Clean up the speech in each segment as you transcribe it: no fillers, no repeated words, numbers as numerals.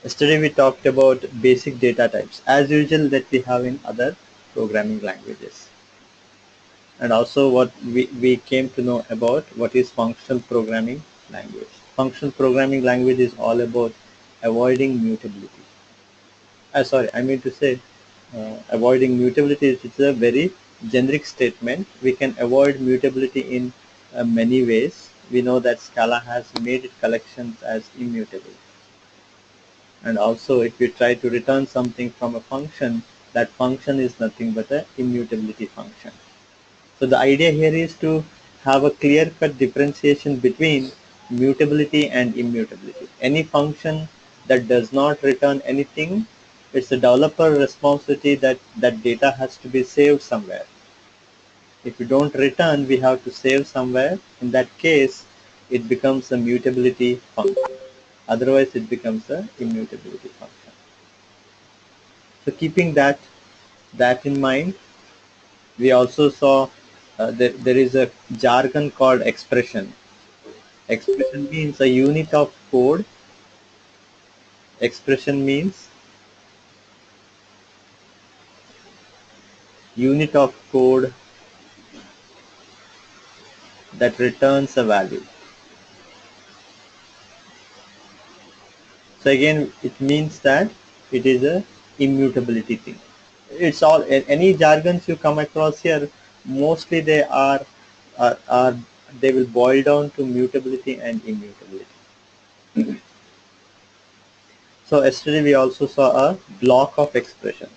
Yesterday we talked about basic data types as usual that we have in other programming languages. And also we came to know about what is functional programming language. Functional programming language is all about avoiding mutability. Sorry, I mean to say avoiding mutability is a very generic statement. We can avoid mutability in many ways. We know that Scala has made its collections as immutable. And also if you try to return something from a function, that function is nothing but a immutability function. So the idea here is to have a clear-cut differentiation between mutability and immutability. Any function that does not return anything, it's a developer responsibility that that data has to be saved somewhere. If you don't return, we have to save somewhere. In that case, it becomes a mutability function. Otherwise, it becomes a immutability function. So keeping that in mind, we also saw there is a jargon called expression. Expression means a unit of code. Expression means unit of code that returns a value. So again, it means that it is a immutability thing. It's all any jargons you come across here. Mostly they are they will boil down to mutability and immutability. So yesterday we also saw a block of expression.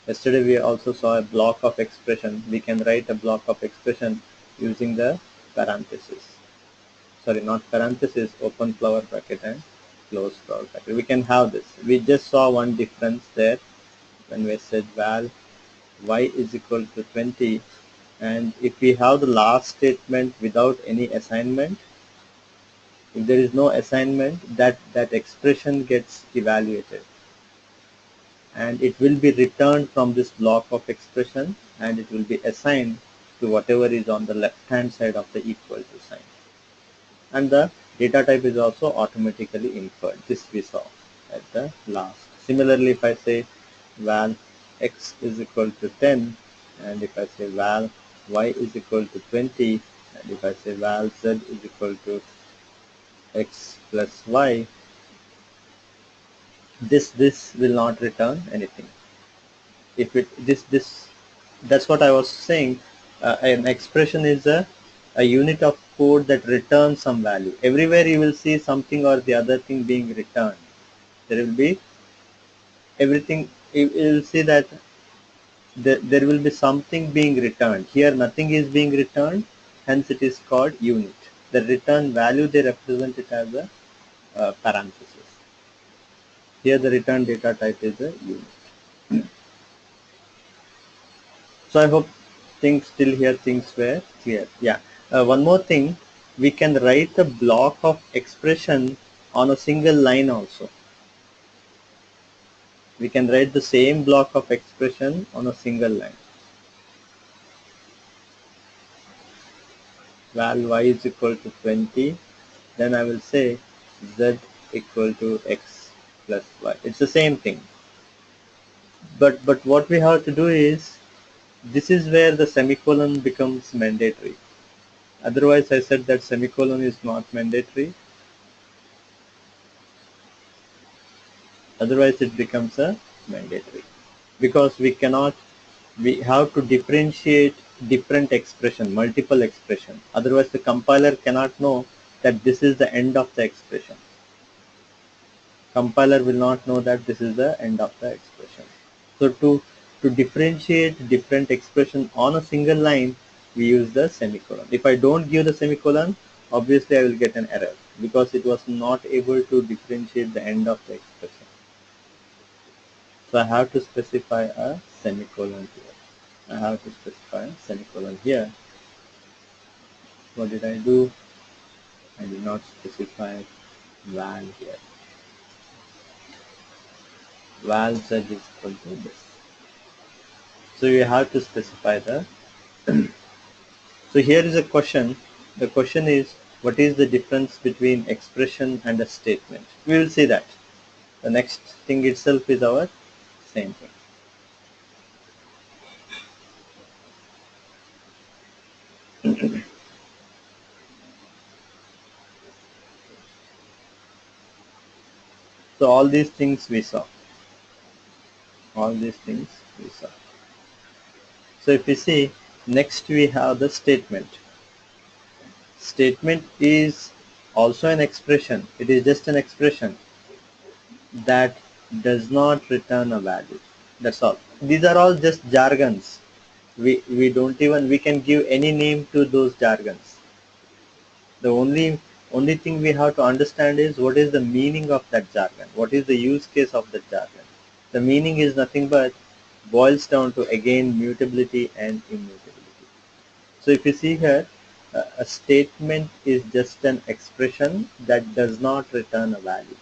Yesterday we also saw a block of expression. We can write a block of expression using the parenthesis. Sorry, not parenthesis, open flower bracket and close flower bracket. We can have this. We just saw one difference there when we said val y is equal to 20, and if we have the last statement without any assignment, if there is no assignment, that expression gets evaluated and it will be returned from this block of expression and it will be assigned to whatever is on the left hand side of the equal to sign. And the data type is also automatically inferred. This we saw at the last. Similarly, if I say val x is equal to 10, and if I say val y is equal to 20, and if I say val z is equal to x plus y, this will not return anything. If it this that's what I was saying. An expression is a unit of code that returns some value. Everywhere you will see something or the other thing being returned. There will be everything. You will see that there will be something being returned. Here nothing is being returned, hence it is called unit. The return value, they represent it as a parenthesis. Here the return data type is a unit. So I hope things till here things were clear. Yeah. One more thing, we can write a block of expression on a single line also. We can write the same block of expression on a single line. Val y is equal to 20, then I will say z equal to x plus y. It's the same thing. But what we have to do is, this is where the semicolon becomes mandatory. Otherwise, I said that semicolon is not mandatory. Otherwise, it becomes a mandatory, because we have to differentiate different expression, multiple expression. Otherwise, the compiler cannot know that this is the end of the expression. Compiler will not know that this is the end of the expression. So to differentiate different expression on a single line, we use the semicolon. If I don't give the semicolon, obviously I will get an error because it was not able to differentiate the end of the expression. So I have to specify a semicolon here. I have to specify a semicolon here. What did I do? I did not specify val here. Val z is equal to this. So you have to specify the. So here is a question. The question is, what is the difference between expression and a statement? We will see that. The next thing itself is our same thing. So all these things we saw. All these things we saw. So if we see, next we have the statement. Statement is also an expression. It is just an expression that does not return a value. That's all. These are all just jargons. We don't even, we can give any name to those jargons. The only thing we have to understand is what is the meaning of that jargon. What is the use case of that jargon? The meaning is nothing but boils down to again mutability and immutability. So if you see here, a statement is just an expression that does not return a value.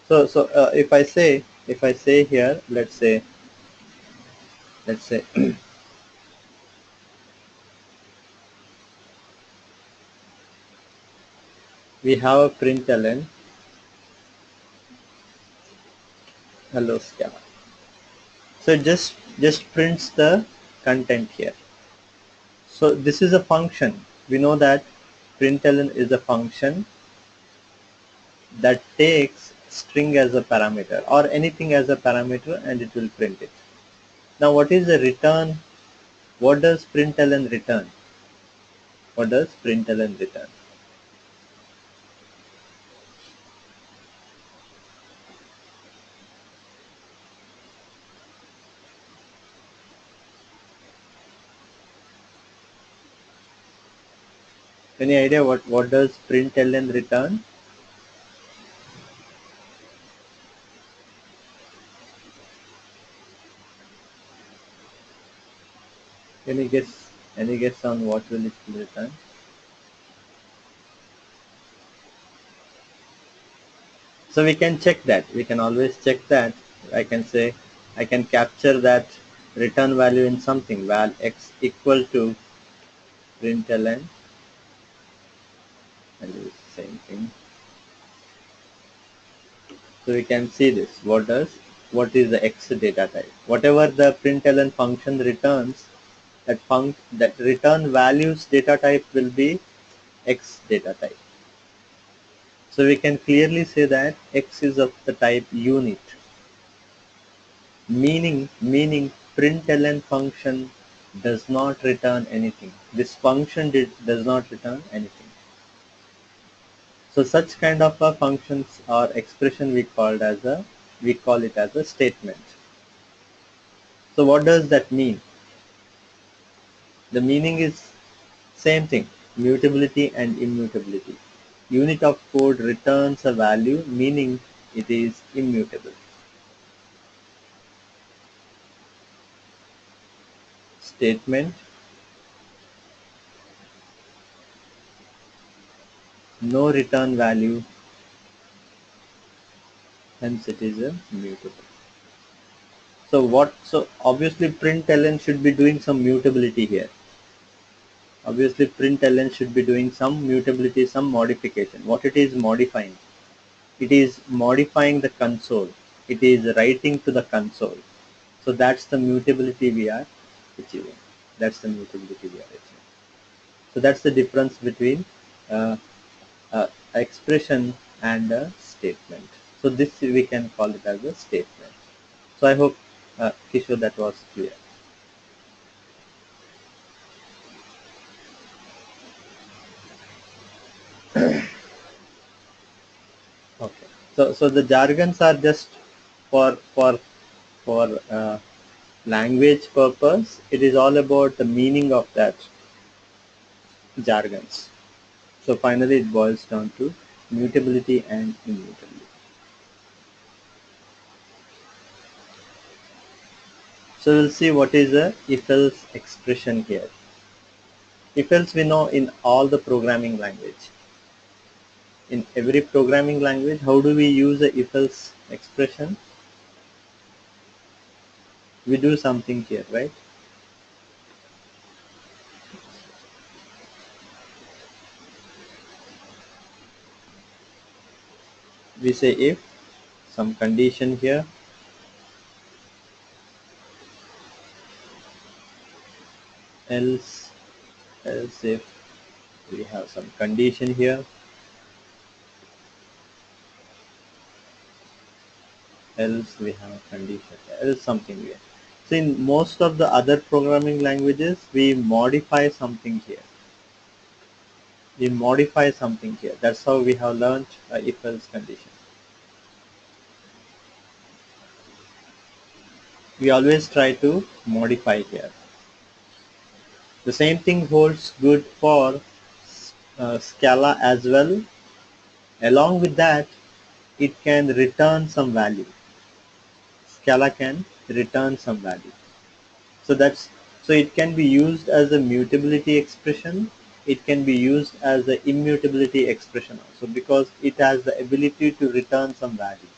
So if I say here, let's say we have a println hello Scala. So it just prints the content here. So this is a function. We know that println is a function that takes string as a parameter or anything as a parameter and it will print it. Now what is the return? What does println return? What does println return? Any idea what does println return? Any guess? Any guess on what will it return? So we can check that. We can always check that. I can say I can capture that return value in something val x equal to println and do the same thing. So we can see this. What is the x data type? Whatever the println function returns, that return values data type will be x data type. So we can clearly say that x is of the type unit. Meaning println function does not return anything. This function does not return anything. So such kind of a functions or expression we call it as a statement. So what does that mean? The meaning is same thing, mutability and immutability. Unit of code returns a value, meaning it is immutable. Statement, no return value, hence it is a mutable. So obviously println should be doing some mutability here. Obviously println should be doing some mutability, some modification. What it is modifying? It is modifying the console. It is writing to the console. So that's the mutability we are achieving. That's the mutability we are achieving. So that's the difference between uh, expression and a statement. So this we can call it as a statement. So I hope, Kishore, that was clear. Okay. So the jargons are just for language purpose. It is all about the meaning of that jargons. So finally, it boils down to mutability and immutability. So we'll see what is a if-else expression here. If-else we know in all the programming language. In every programming language, how do we use a if-else expression? We do something here, right? We say if some condition here, else if we have some condition here, else we have a condition, else something here. So in most of the other programming languages, we modify something here. We modify something here. That's how we have learned if else condition. We always try to modify here. The same thing holds good for Scala as well. Along with that, it can return some value. Scala can return some value. So that's so it can be used as a mutability expression. It can be used as an immutability expression also because it has the ability to return some value.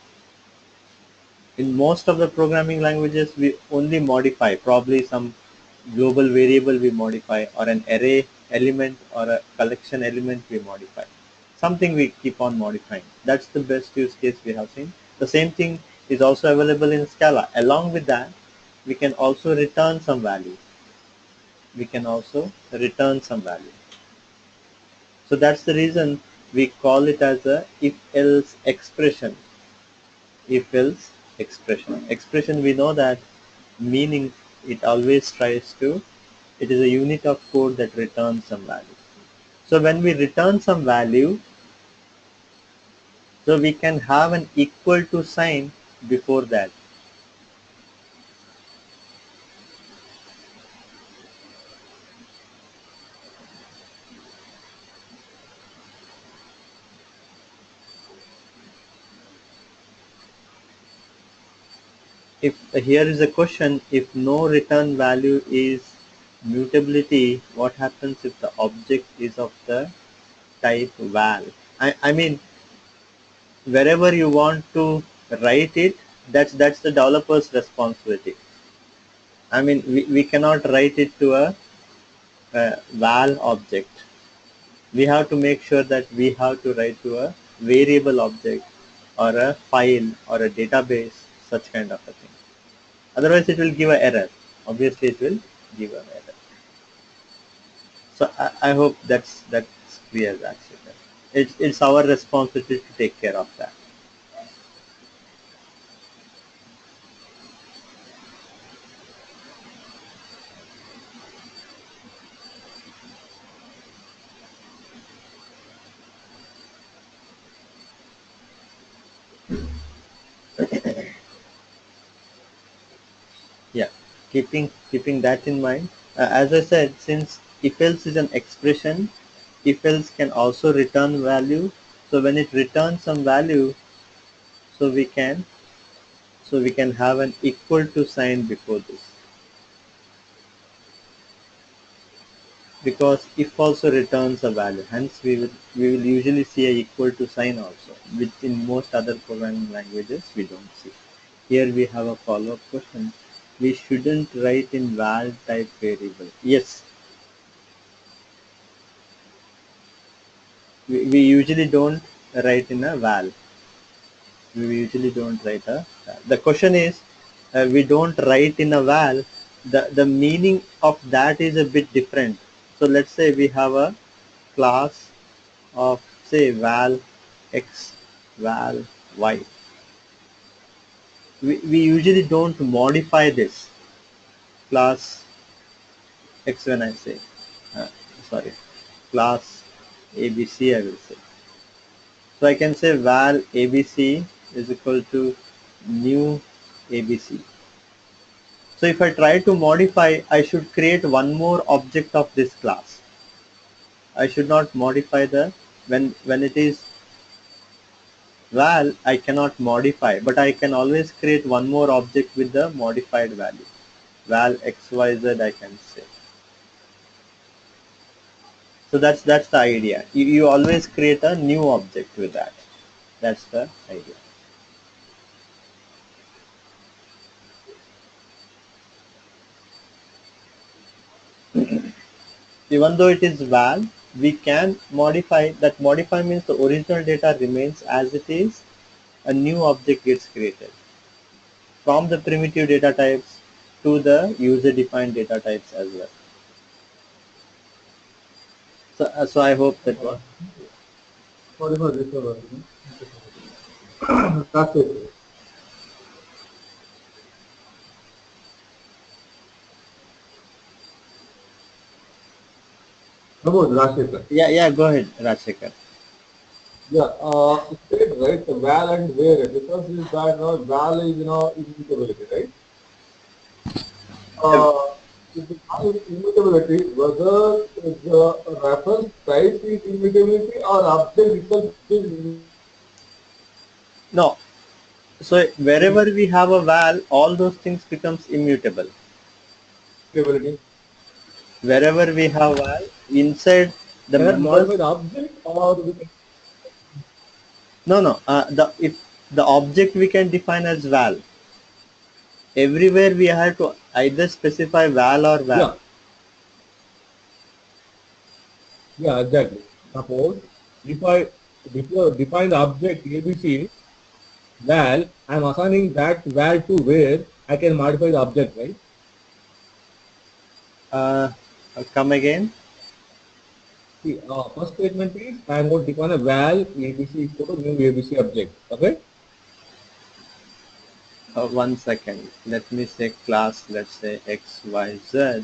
In most of the programming languages, we only modify probably some global variable we modify, or an array element or a collection element we modify. Something we keep on modifying. That's the best use case we have seen. The same thing is also available in Scala. Along with that, we can also return some value. We can also return some value. So that's the reason we call it as a if-else expression. If-else expression. Expression, we know that meaning, it always tries to, it is a unit of code that returns some value. So when we return some value, so we can have an equal to sign before that. If here is a question, if no return value is mutability, what happens if the object is of the type val? I mean, wherever you want to write it, that's the developer's responsibility. I mean, we cannot write it to a val object. We have to make sure that we have to write to a variable object or a file or a database, such kind of a thing. Otherwise, it will give an error. Obviously, it will give an error. So I hope that's clear. Actually, it's our responsibility to take care of that. Yeah, keeping that in mind. As I said, since if else is an expression, if else can also return value. So when it returns some value, so we can have an equal to sign before this, because if also returns a value. Hence we will usually see a equal to sign also, which in most other programming languages we don't see. Here we have a follow-up question. We shouldn't write in val type variable. Yes, we usually don't write in a val. We usually don't write a val. The question is, we don't write in a val. The meaning of that is a bit different. So let's say we have a class of, say, val x, val y. We usually don't modify this class x when I say, uh, sorry, class ABC I will say. So I can say val ABC is equal to new ABC. So if I try to modify, I should create one more object of this class. I should not modify when it is val, I cannot modify, but I can always create one more object with the modified value. Val xyz I can say. So that's the idea. You always create a new object with that. That's the idea. Even though it is val, we can modify. That modify means the original data remains as it is, a new object gets created from the primitive data types to the user-defined data types as well. So I hope that Uh, was. Sorry for this. That's it. About Rashid. Yeah, yeah. Go ahead, Rajshekar. Yeah, it said, right, the val and where. Difference is that val is immutability, right? Yeah. Uh, if the val is immutability, whether the reference type is immutability or object itself is No. So wherever we have a val, all those things becomes immutable. immutability. Wherever we have val, inside the Cannot modify members. the object or we can, No, no. The if the object we can define as val. Everywhere we have to either specify val or val. yeah, yeah, exactly. Suppose if I define the object ABC val, I'm assigning that val to where I can modify the object, right? Uh, Come again. See, first statement is I'm going to define a val ABC equal to new ABC object. Okay? 1 second. Let me say class. Let's say x, y, z,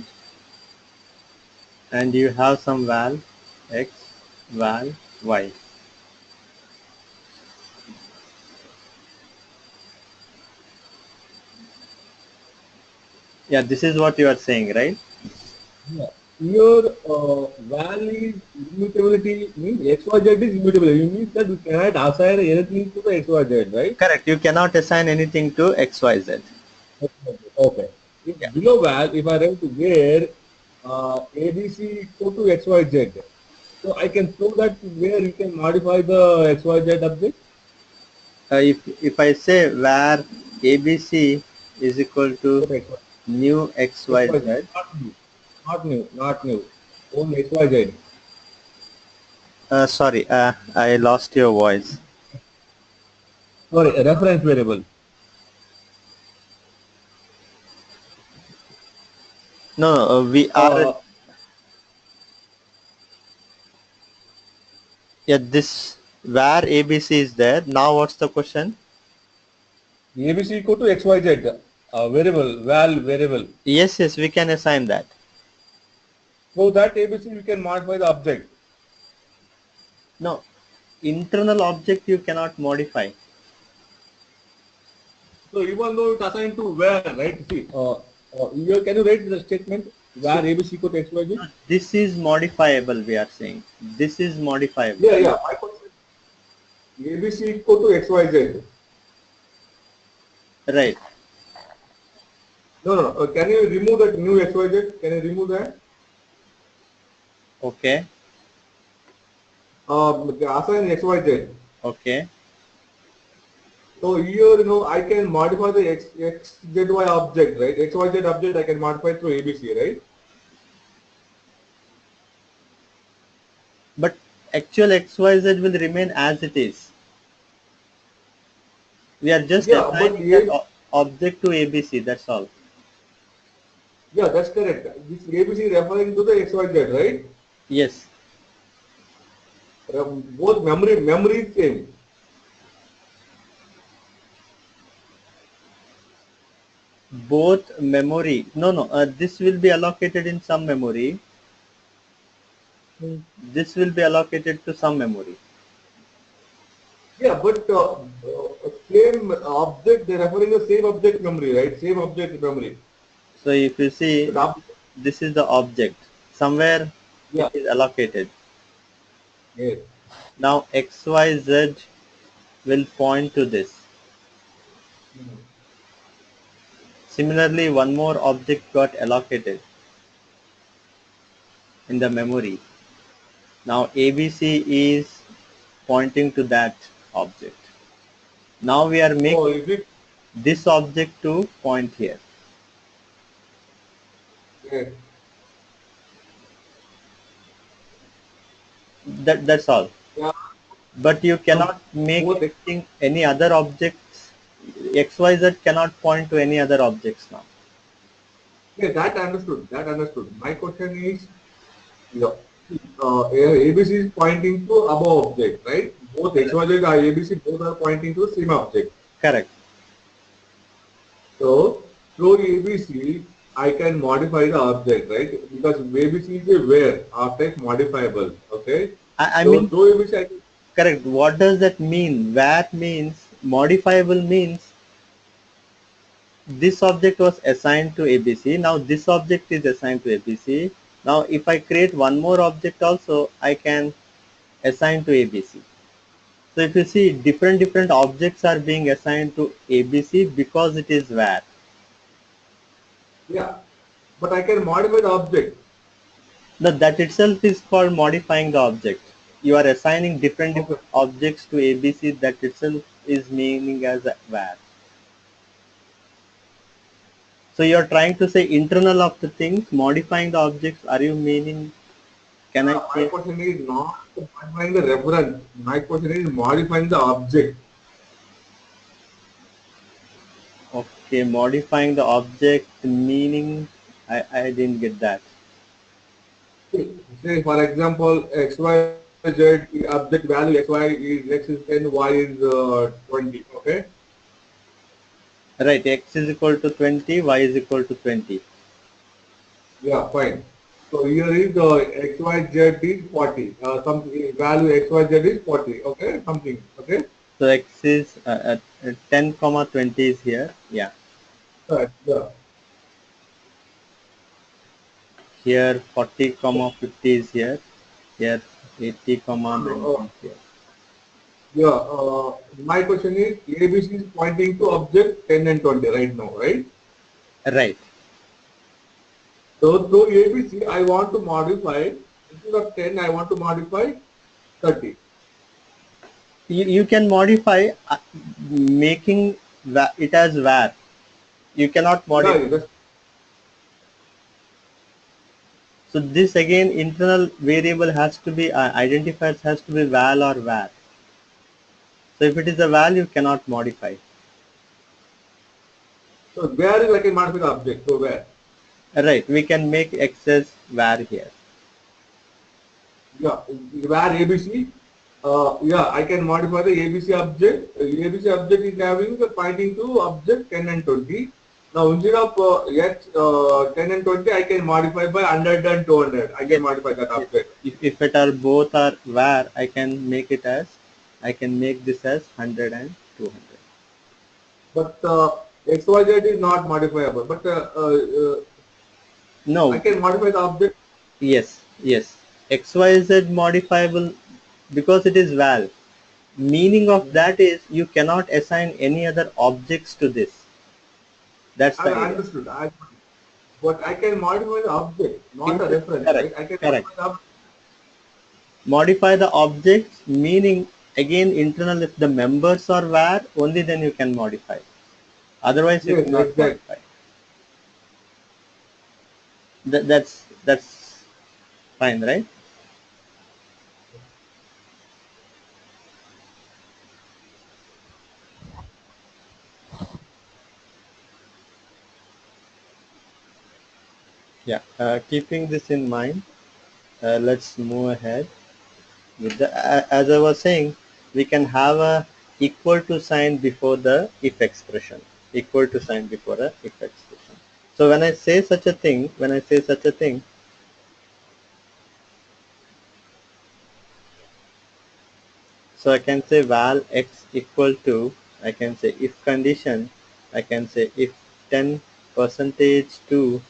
and you have some val x, val y. Yeah, this is what you are saying, right? Yeah. Here, val is immutability means XYZ is immutable. It means that we cannot assign anything to the XYZ, right? Correct. You cannot assign anything to x, y, z. Okay. If Yeah. below val, if I write to where ABC equal to XYZ, so I can show that where you can modify the XYZ object. If I say where ABC is equal to Equal to XYZ. new x, y, XYZ, z. not new, not new, not new. Only XYZ. Sorry, I lost your voice. Sorry, a reference variable. No, no, we are. Uh, Yeah, this where ABC is there. Now, what's the question? ABC equal to XYZ. Variable, val variable. Yes, yes, we can assign that. So that ABC we can modify the object. No, internal object you cannot modify. So even though it assigned to where, right? See, here can you write the statement So where ABC equal to XYZ? no, this is modifiable. We are saying this is modifiable. Yeah, yeah. My question is ABC equal to XYZ. Right. No, no, no. Can you remove that new XYZ? Can you remove that? Okay. Assign XYZ. Okay. So here, I can modify the XZY object, right? XYZ object I can modify through ABC, right? But actual XYZ will remain as it is. We are just Yeah, but assigning that object to ABC. That's all. yeah, that's correct. This ABC referring to the XYZ, right? Yes. Both memory is same. Both memory. No, no. This will be allocated in some memory. Hmm. This will be allocated to some memory. Yeah, but same object, they're referring to same object memory, right? Same object memory. So if you see, But this is the object. Somewhere it yeah, is allocated. yes. Now XYZ will point to this. Hmm. Similarly, one more object got allocated in the memory. Now ABC is pointing to that object. Now we are Oh, making is it? this object to point here. Yes. That's all. Yeah. But you Now, cannot make both anything, any other objects. XYZ cannot point to any other objects now. yeah, that understood. That understood. My question is, yeah, ABC is pointing to above object, right? Both XYZ and ABC both are pointing to the same object. Correct. So through ABC, I can modify the object, right? Because ABC is a where of type modifiable. Okay. I So mean, through ABC, I can, correct. What does that mean? Where means modifiable means this object was assigned to ABC. Now this object is assigned to ABC. Now if I create one more object also, I can assign to ABC. So if you see, different objects are being assigned to ABC because it is where. yeah, but I can modify the object. Now that itself is called modifying the object. You are assigning Okay. different objects to ABC. That itself is meaning as a where. So you are trying to say internal of the things, modifying the objects. Are you meaning? Can I My say question is not modifying the reference. My question is modifying the object. okay? Modifying the object meaning. I didn't get that. Say for example, XYZ object value XY is X is 10, Y is 20. Okay. Right. X is equal to 20. Y is equal to 20. Yeah, fine. So here is the XYZ is 40. Some value XYZ is 40. Okay, something. Okay. So X is 10 comma 20 is here. Yeah. Right. Yeah. Here 40 comma 50 is here. Here 80 comma No, 90 is here. yeah. My question is ABC is pointing to object 10 and 20 right now, right? Right. So through ABC, I want to modify instead of 10, I want to modify 30. You can modify making it as var. You cannot Yeah, modify. that's So this again internal variable has to be identifiers has to be val or var. So if it is a val, you cannot modify. so where is I can modify the object. So where? Right. We can make x as var here. Yeah, where ABC. Yeah, I can modify the ABC object. ABC object is having the pointing to object 10 and 20. Now instead of X 10 and 20, I can modify by 100 and 200. I can Yes. modify that Yes. object. If it are both are var, I can make it as I can make this as 100 and 200. But XYZ is not modifiable. But I No. can modify the object. Yes. Yes. XYZ modifiable because it is val. Meaning of Mhm. that is you cannot assign any other objects to this. That's I the idea. understood. But I can modify the object, not a reference, Correct. right? I can Correct. modify the object. Modify the objects meaning again internal if the members are var only then you can modify. Otherwise you Yes, cannot exactly. modify. That's fine, right? Yeah. Keeping this in mind, let's move ahead with the as I was saying, we can have a equal to sign before the if expression. Equal to sign before a if expression. So when I say such a thing, so I can say val x equal to, I can say if condition, I can say if 10 percentage 2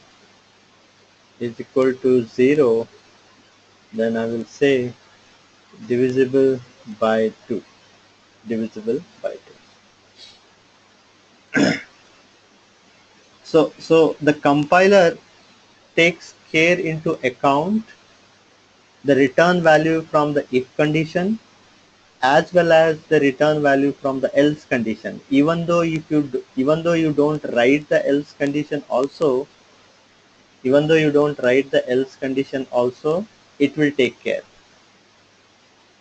is equal to 0, then I will say divisible by 2. Divisible by 2. So the compiler takes care into account the return value from the if condition as well as the return value from the else condition. Even though you don't write the else condition also, it will take care.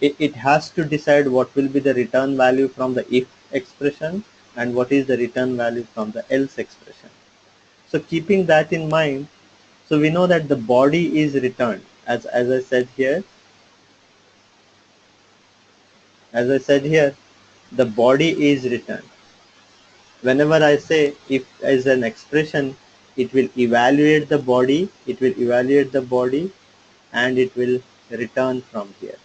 it has to decide what will be the return value from the if expression and what is the return value from the else expression. So keeping that in mind, so we know that the body is returned as I said here. As I said here, the body is returned. Whenever I say if as an expression, it will evaluate the body, and it will return from here.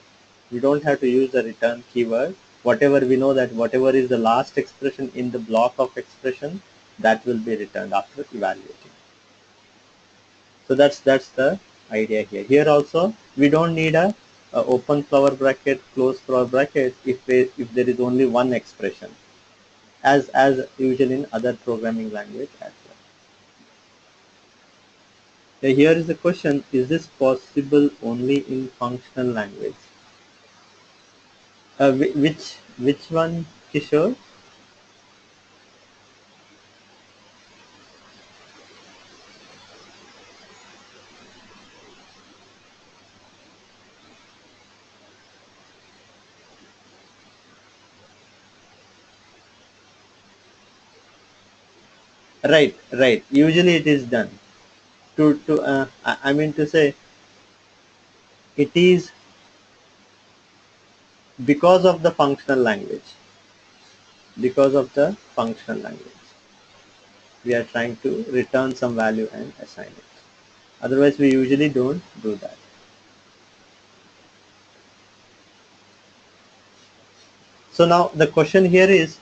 We don't have to use the return keyword. Whatever we know that whatever is the last expression in the block of expression, that will be returned after evaluating. So that's the idea here. Here also we don't need a open flower bracket, close flower bracket if there is only one expression, as usual in other programming language as well. Here is the question: is this possible only in functional language? Which one, Kishore? Right, right. Usually it is done. I mean to say, it is because of the functional language. Because of the functional language, we are trying to return some value and assign it. Otherwise, we usually don't do that. So now the question here is,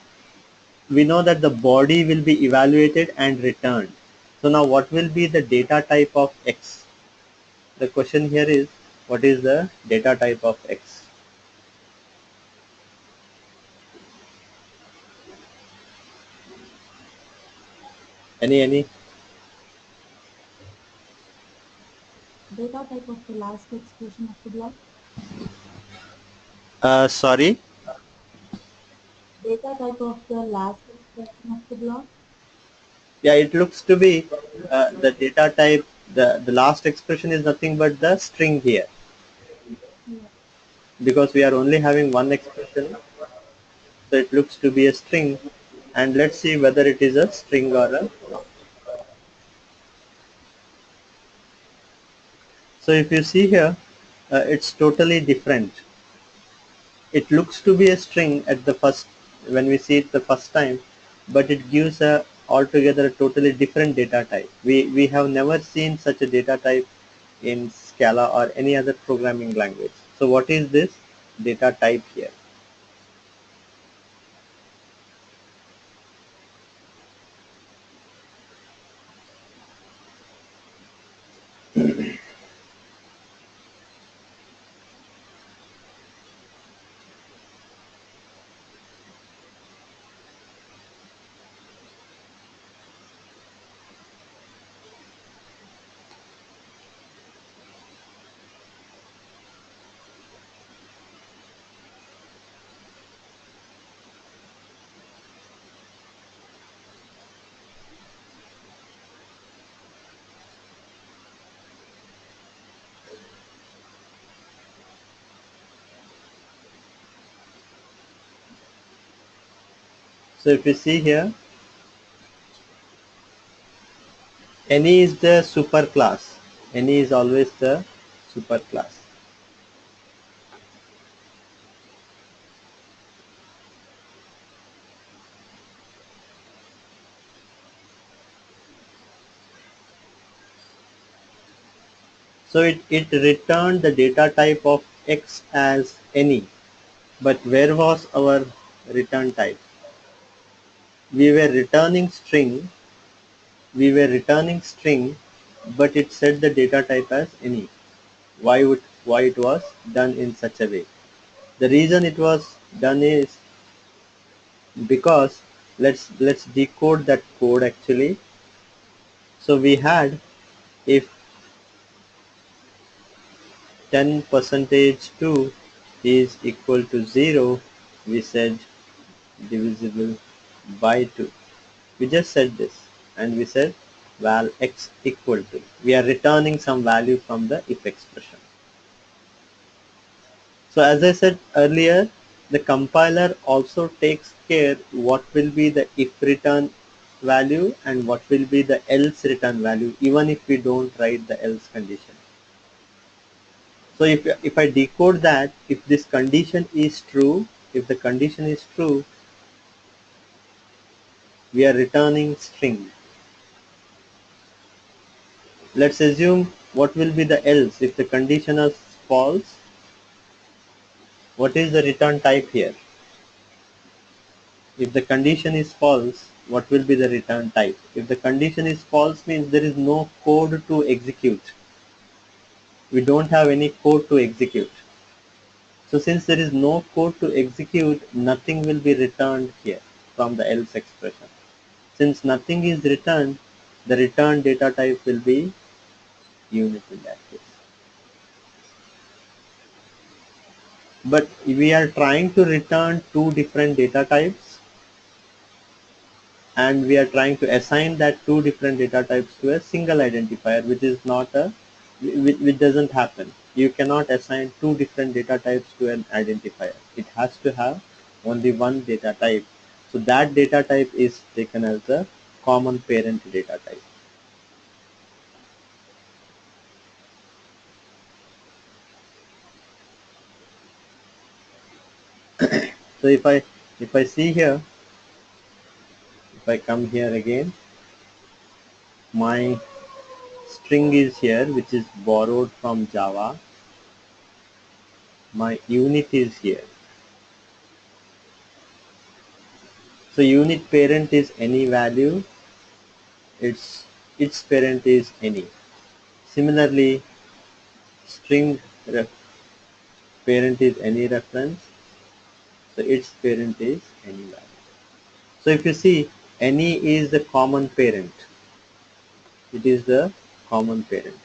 we know that the body will be evaluated and returned. So now what will be the data type of X? The question here is, what is the data type of X? Any? Data type of the last expression of the block. Sorry. Data type of the last expression of the block. Yeah, it looks to be the data type. The last expression is nothing but the string here, Yeah. because we are only having one expression. So it looks to be a string, and let's see whether it is a string or a. So if you see here, it's totally different. It looks to be a string at the first, when we see it the first time, but it gives a altogether a totally different data type. We have never seen such a data type in Scala or any other programming language. So what is this data type here? So if you see here, any is the superclass. Any is always the superclass. So it returned the data type of X as any. But where was our return type? We were returning string, but it set the data type as any. Why it was done in such a way? The reason it was done is because let's decode that code actually. So we had, if 10 percentage 2 is equal to 0, we said divisible by 2. We just said this, and we said val x equal to. We are returning some value from the if expression. So as I said earlier, the compiler also takes care what will be the if return value and what will be the else return value, even if we don't write the else condition. So if I decode that, if this condition is true, if the condition is true, we are returning string. Let's assume what will be the else. If the condition is false, what is the return type here? If the condition is false, what will be the return type? If the condition is false means there is no code to execute. We don't have any code to execute. So since there is no code to execute, nothing will be returned here from the else expression. Since nothing is returned, the return data type will be unit in that case. But we are trying to return two different data types, and we are trying to assign that two different data types to a single identifier, which is not a which doesn't happen. You cannot assign two different data types to an identifier. It has to have only one data type. So that data type is taken as the common parent data type. So if I see here, if I come here again, my string is here, which is borrowed from Java. My unit is here. So unit parent is any value, its parent is any. Similarly, string parent is any reference, so its parent is any value. So if you see, any is the common parent. It is the common parent.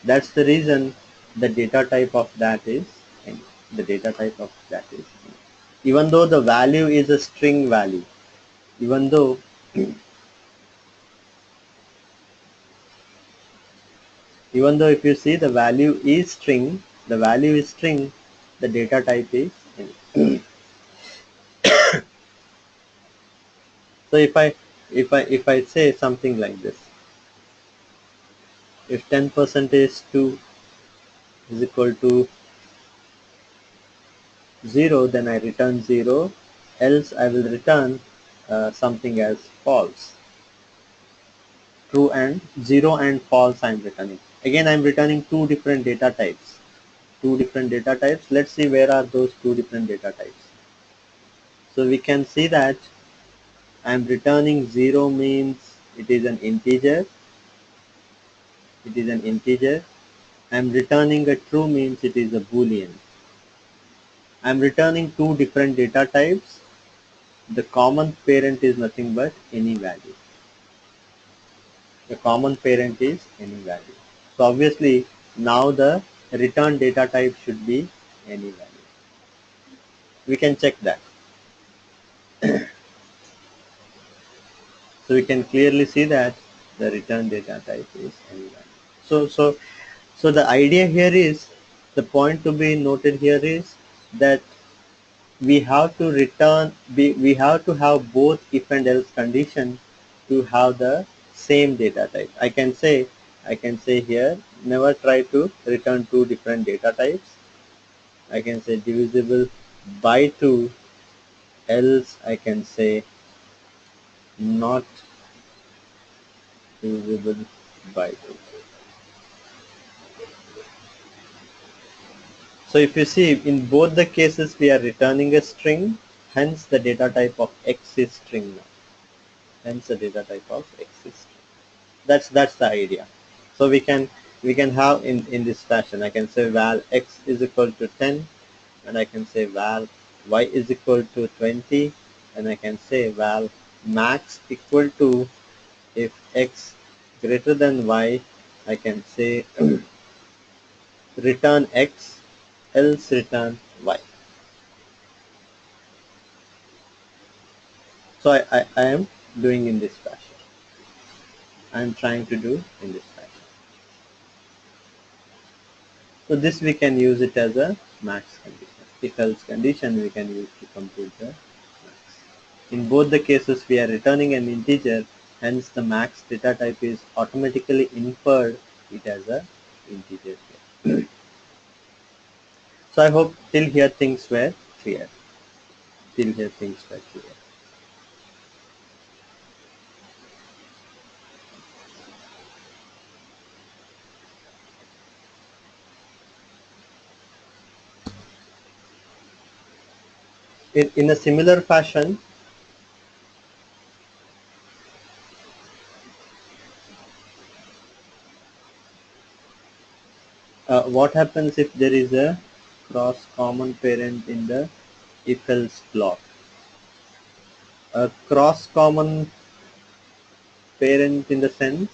That's the reason the data type of that is any. The data type of that is any. Even though the value is a string value, even though if you see the value is string, the data type is any. So if I say something like this, if 10% is 2 is equal to 0, then I return 0, else I will return something as false. True and 0 and false I am returning. Again I am returning two different data types. Let's see where are those two different data types. So we can see that I am returning 0 means it is an integer. I am returning a true means it is a boolean. I am returning two different data types. The common parent is nothing but any value. The common parent is any value. So obviously now the return data type should be any value. We can check that. So we can clearly see that the return data type is any value. So the idea here is, the point to be noted here is that we have to we have to have both if and else condition to have the same data type. I can say here, never try to return two different data types. I can say divisible by 2, else I can say not divisible by 2. So if you see, in both the cases we are returning a string, hence the data type of x is string now. Hence the data type of x is string. That's the idea. So we can have in this fashion. I can say val x is equal to 10, and I can say val y is equal to 20, and I can say val max equal to, if x greater than y, I can say return x, else return y. So I am doing in this fashion. I am trying to do in this fashion. So this we can use it as a max condition. If else condition we can use to compute the max. In both the cases we are returning an integer, hence the max data type is automatically inferred it as a integer here. So I hope till here things were clear. Till here things were clear. In a similar fashion, what happens if there is a cross common parent in the if else block? A cross common parent in the sense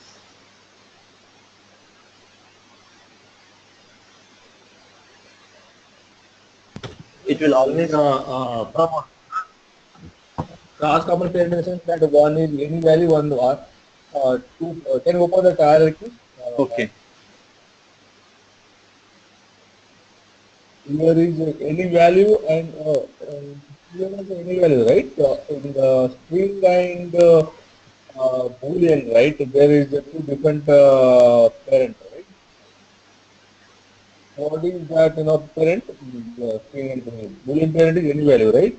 it will always From class common parent in the sense that one is any value, one two. Can you open the hierarchy? okay. Here is any value and here is any value, right? In the string and boolean, right? There is two different parents, right? What is that, parent? String and boolean. Boolean parent is any value, right?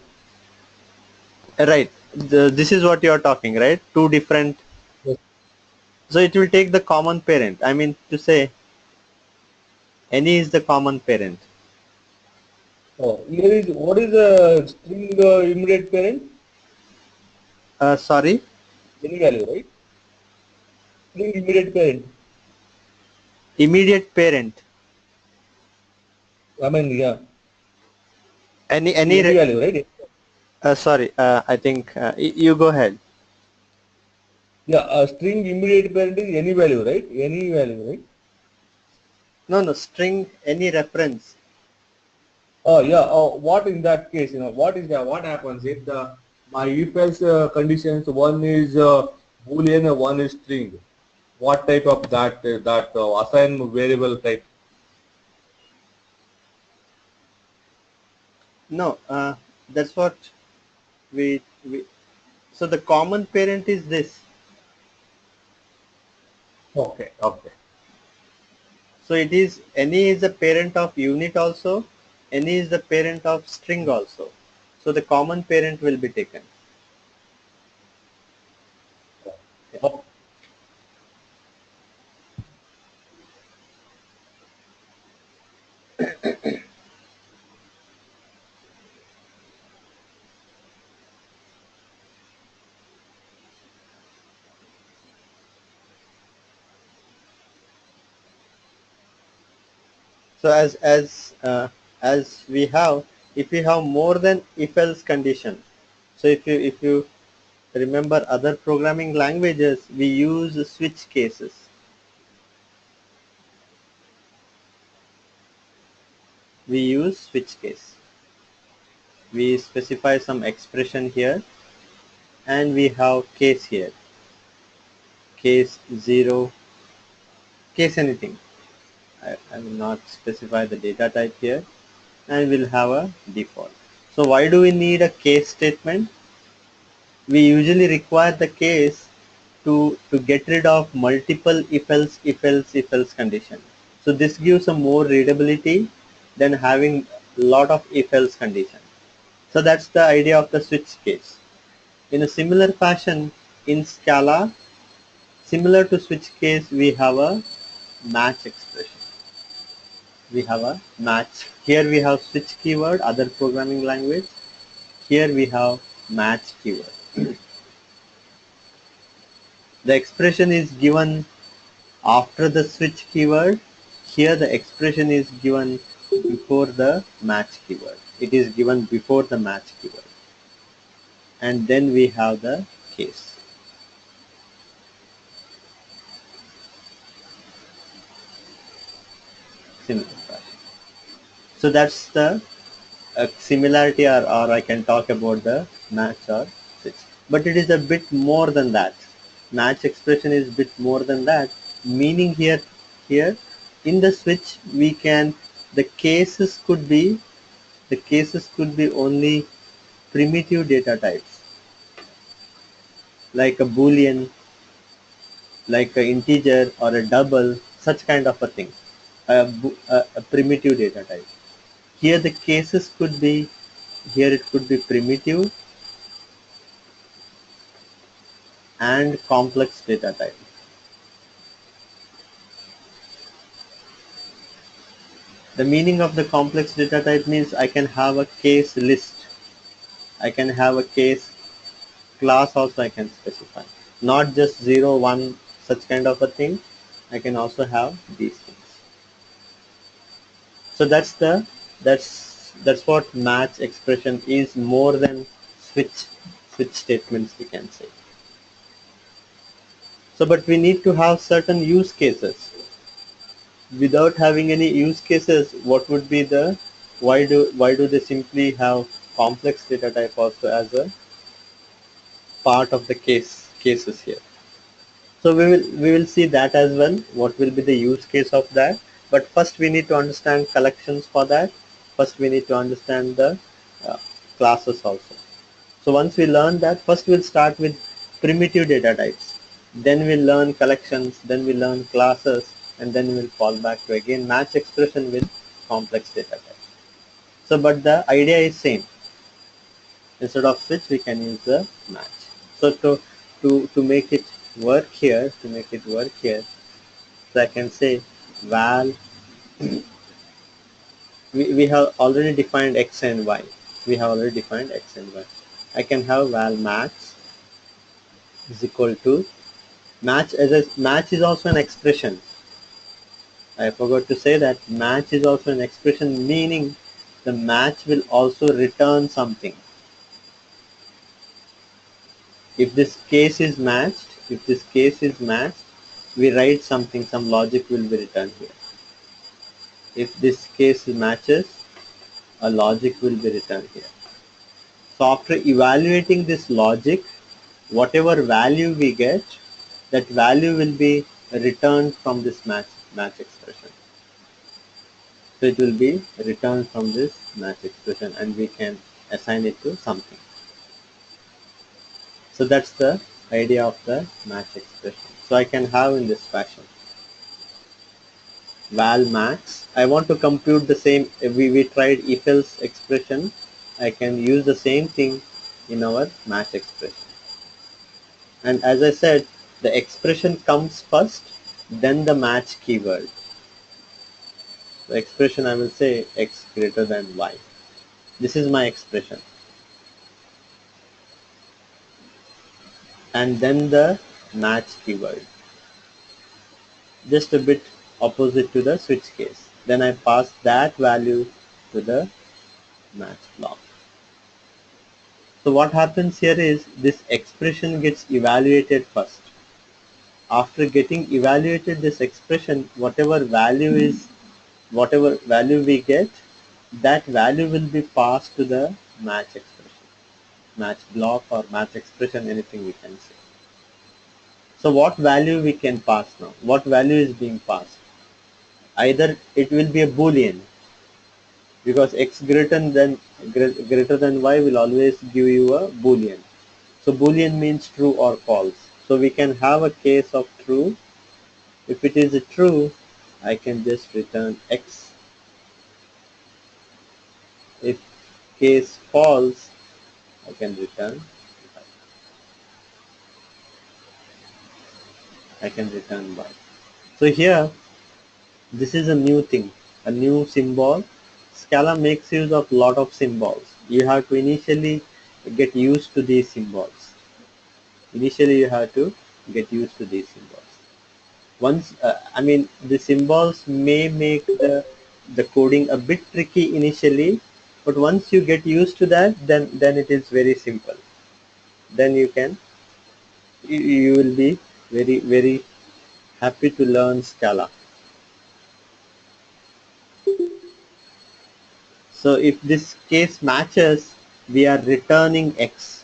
Right. This is what you are talking, right? Two different. Yes. So it will take the common parent. I mean to say, any is the common parent. Here is what is the string immediate parent? Sorry, Any value, right? String immediate parent. immediate parent. I mean, yeah, Any is any. any value, right? Sorry. I think you go ahead. Yeah, a string immediate parent is any value, right? Any value, right? No, no string. Any reference. Oh, yeah. Oh, what in that case, what is that? What happens if my if else conditions, one is boolean and one is string? What type of that assign variable type? No. That's what we. So the common parent is this. Okay, okay. So it is any is the parent of unit also, any is the parent of string also. So the common parent will be taken. Yeah. Okay. So as we have, if we have more than if else condition. So if you remember other programming languages, we use switch cases. We use switch case. We specify some expression here, and we have case here. Case 0, case anything. I will not specify the data type here, and we'll have a default. So why do we need a case statement? We usually require the case to get rid of multiple if else condition. So this gives a more readability than having a lot of if else condition. So that's the idea of the switch case. In a similar fashion, in Scala, similar to switch case, we have a match expression. We have a match. Here we have switch keyword, other programming language. Here we have match keyword. The expression is given after the switch keyword. Here the expression is given before the match keyword. It is given before the match keyword. And then we have the case. Similar fashion. So that's the similarity, or I can talk about the match or switch. But it is a bit more than that. Match expression is a bit more than that. Meaning here in the switch we can, the cases could be only primitive data types, like a boolean, like an integer or a double, such kind of a thing, a primitive data type. Here the cases could be, here it could be primitive and complex data type. The meaning of the complex data type means I can have a case list, I can have a case class also I can specify, not just 0, 1, such kind of a thing. I can also have these things. So that's what match expression is, more than switch statements we can say. So but we need to have certain use cases. Without having any use cases, what would be the, why do they simply have complex data type also as a part of the cases here? So we will see that as well, what will be the use case of that. But first we need to understand collections for that. First we need to understand the uh, classes also. So once we learn that, first we'll start with primitive data types, then we'll learn collections, then we'll learn classes, and then we'll fall back to again match expression with complex data types. So but the idea is same. Instead of switch we can use the match. So to make it work here, so I can say val, we have already defined x and y. We have already defined x and y. I can have val max is equal to match, as a match is also an expression. I forgot to say that match is also an expression, meaning the match will also return something. If this case is matched, we write something, some logic will be returned here. If this case matches, a logic will be returned here. So after evaluating this logic, whatever value we get, that value will be returned from this match expression. So it will be returned from this match expression and we can assign it to something. So that's the idea of the match expression. So I can have in this fashion val max. I want to compute the same, we tried if else expression. I can use the same thing in our match expression. And as I said, the expression comes first, then the match keyword. The expression, I will say x greater than y. This is my expression. And then the match keyword. Just a bit opposite to the switch case. Then I pass that value to the match block. So what happens here is this expression gets evaluated first. After getting evaluated this expression, whatever value we get, that value will be passed to the match expression, match block or match expression, anything we can say. So what value we can pass now? What value is being passed? Either it will be a boolean, because x greater than y will always give you a boolean. So boolean means true or false. So we can have a case of true. If it is a true, I can just return x. If case false, I can return y. Y. So here, this is a new thing, a new symbol. Scala makes use of lot of symbols. You have to initially get used to these symbols. Initially, you have to get used to these symbols. Once, I mean, the symbols may make the coding a bit tricky initially, but once you get used to that, then it is very simple. Then you will be very happy to learn Scala. So if this case matches, we are returning x.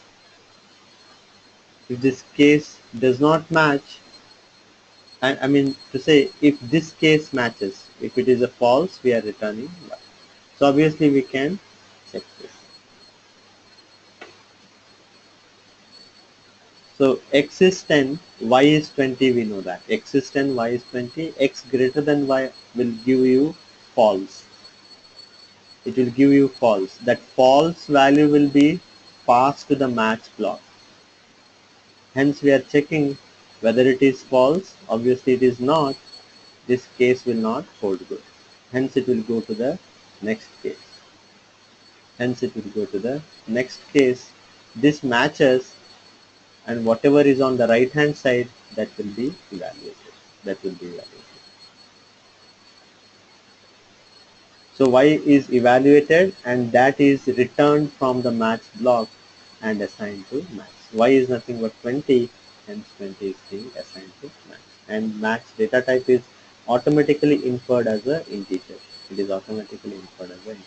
If this case does not match, And I mean to say, if this case matches, if it is a false, we are returning y. So obviously we can check this. So x is 10, y is 20, we know that. X is 10, y is 20, x greater than y will give you false. It will give you false. That false value will be passed to the match block. Hence we are checking whether it is false. Obviously it is not. This case will not hold good. Hence it will go to the next case. Hence it will go to the next case. This matches, and whatever is on the right hand side, that will be evaluated. That will be evaluated. So y is evaluated and that is returned from the match block and assigned to match. Y is nothing but 20, hence 20 is being assigned to match. And match data type is automatically inferred as an integer. It is automatically inferred as an integer.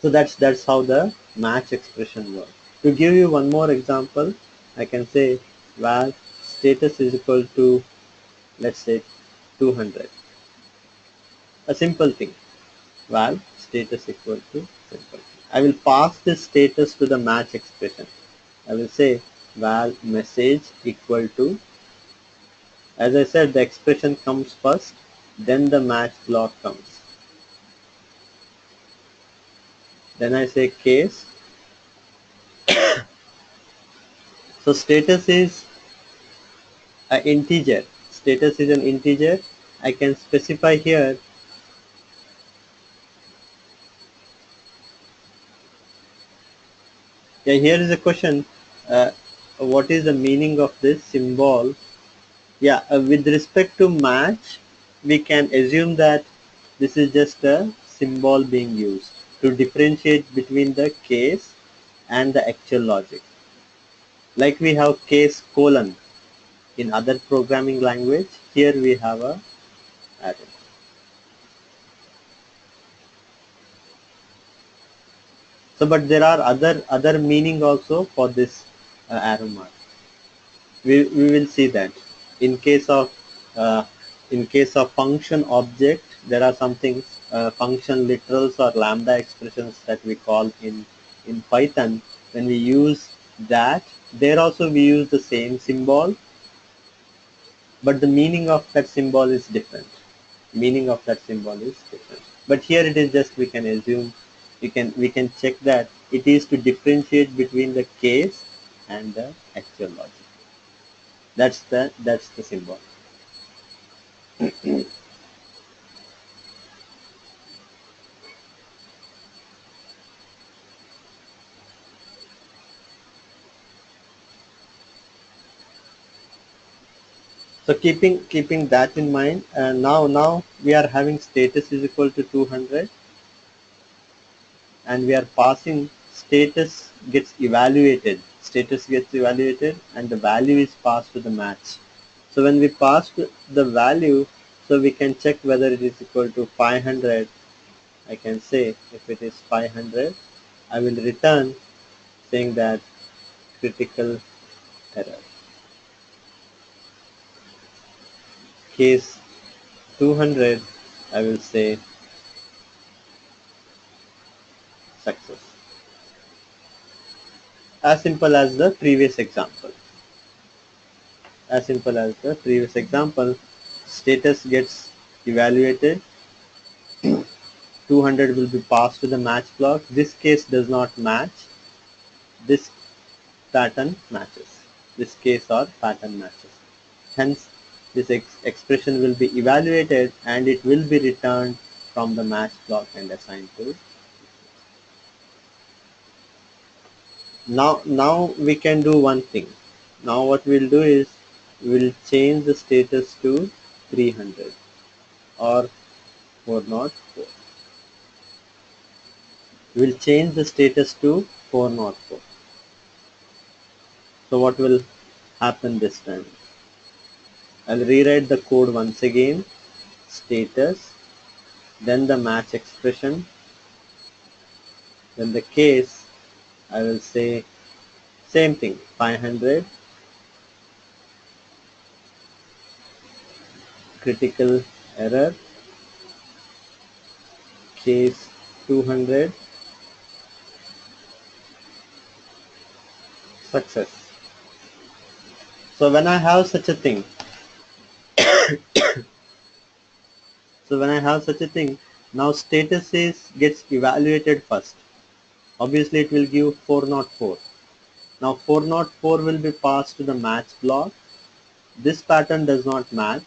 So that's how the match expression works. To give you one more example, I can say val status is equal to, let's say, 200. A simple thing. Val status equal to simple. I will pass this status to the match expression. I will say val message equal to, as I said, the expression comes first, then the match block comes. Then I say case. So status is an integer. Status is an integer. I can specify here yeah, here is a question. What is the meaning of this symbol? Yeah, with respect to match, we can assume that this is just a symbol being used to differentiate between the case and the actual logic. Like we have case colon in other programming language, here we have a arrow. So, but there are other meaning also for this arrow mark. We will see that in case of uh, function object, there are some things, function literals or lambda expressions that we call in Python. When we use that, there also we use the same symbol, but the meaning of that symbol is different. Meaning of that symbol is different. But here it is just, we can assume, we can check that it is to differentiate between the case and the actual logic. That's the symbol. So keeping that in mind, now we are having status is equal to 200, and we are passing status gets evaluated and the value is passed to the match. So when we pass the value, so we can check whether it is equal to 500. I can say if it is 500, I will return saying that critical error. Case 200, I will say success. As simple as the previous example. As simple as the previous example, status gets evaluated, 200 will be passed to the match block. This case does not match, this pattern matches. This case or pattern matches. Hence, this expression will be evaluated and it will be returned from the match block and assigned to. Now we can do one thing. Now what we'll do is we'll change the status to 300 or 404. We'll change the status to 404. So what will happen this time? I'll rewrite the code once again. Status, then the match expression, then the case. I will say same thing, 500, critical error, case 200, success. So when I have such a thing, now status gets evaluated first. Obviously it will give 404. Now 404 will be passed to the match block. This pattern does not match.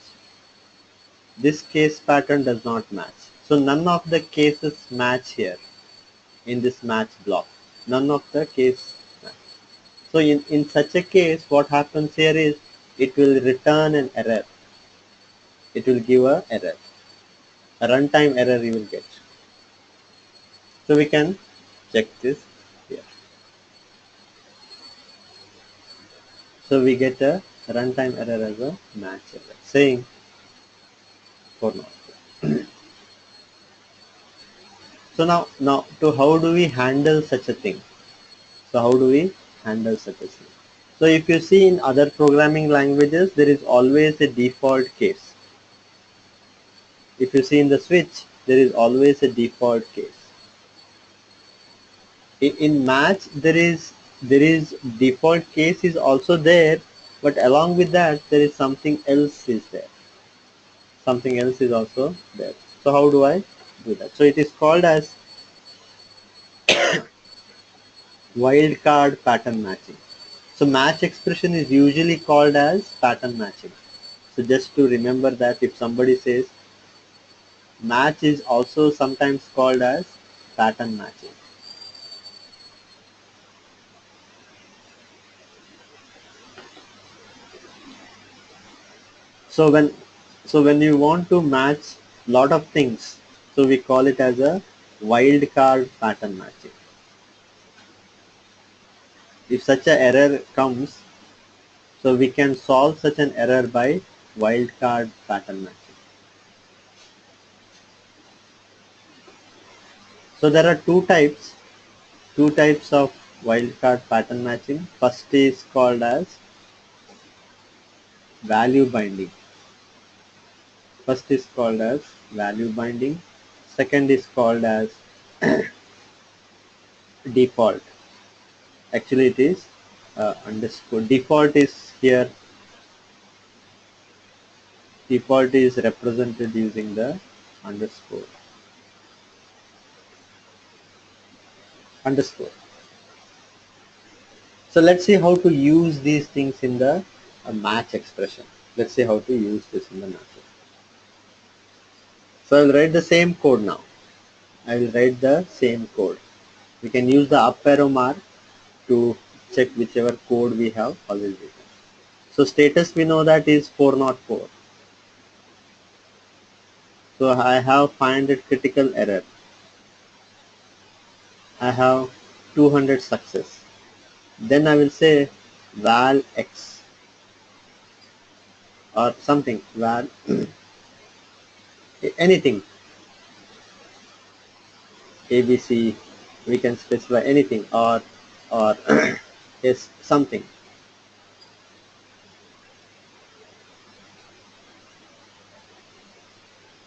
This case pattern does not match. So none of the cases match here in this match block. None of the case match. So in such a case, what happens here is it will return an error. It will give a error. A runtime error you will get. So we can check this here. So we get a runtime error as a match error saying 404. So now to how do we handle such a thing? So how do we handle such a thing? So if you see in other programming languages, there is always a default case. If you see in the switch, there is always a default case. In match, there is default case is also there, but along with that, there is something else is there. Something else is also there. So how do I do that? So it is called as wildcard pattern matching. So match expression is usually called as pattern matching. So just to remember that if somebody says match is also sometimes called as pattern matching. So when you want to match lot of things, so we call it as a wildcard pattern matching. If such an error comes, so we can solve such an error by wildcard pattern matching. So there are two types of wildcard pattern matching. First is called as value binding. First is called as value binding. Second is called as default. Actually it is underscore. Default is here. Default is represented using the underscore. So let's see how to use these things in the match expression. Let's see how to use this in the match. So I will write the same code now. I will write the same code. We can use the up arrow mark to check whichever code we have already written. So status we know that is 404. So I have 500 critical error. I have 200 success. Then I will say val x or something, val anything, ABC, we can specify anything or is something.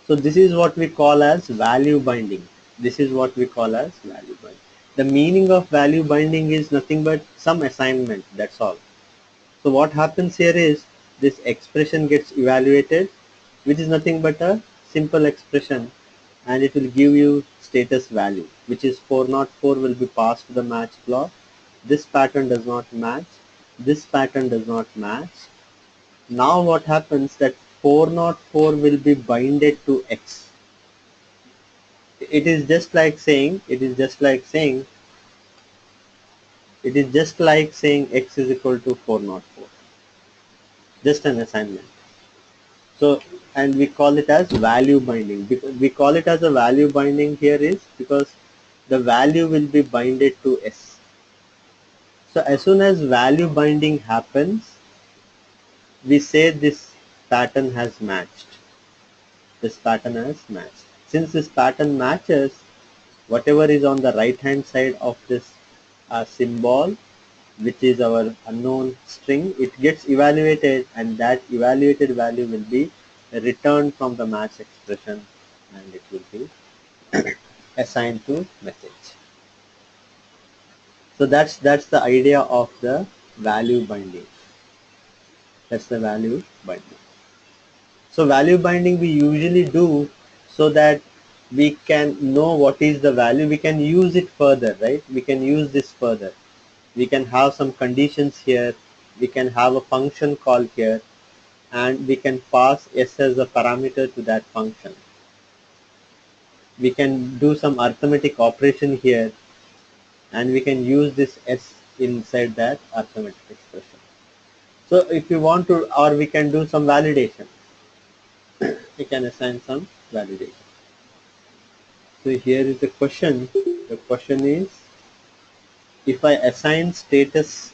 So this is what we call as value binding. This is what we call as value binding. The meaning of value binding is nothing but some assignment, that's all. So what happens here is this expression gets evaluated, which is nothing but a simple expression, and it will give you status value, which is 404 will be passed to the match block. This pattern does not match. This pattern does not match. Now what happens that 404 will be binded to X. It is just like saying X is equal to 404. Just an assignment. So, and we call it as value binding. We call it as a value binding here is because the value will be binded to S. So as soon as value binding happens, we say this pattern has matched. This pattern has matched. Since this pattern matches, whatever is on the right hand side of this symbol, which is our unknown string, it gets evaluated, and that evaluated value will be returned from the match expression, and it will be assigned to message. So that's the idea of the value binding. That's the value binding. So value binding we usually do so that we can know what is the value. We can use it further, right? We can use this further. We can have some conditions here. We can have a function call here, and we can pass s as a parameter to that function. We can do some arithmetic operation here, and we can use this s inside that arithmetic expression. So if you want to, or we can do some validation. We can assign some validation. So here is the question. The question is, if I assign status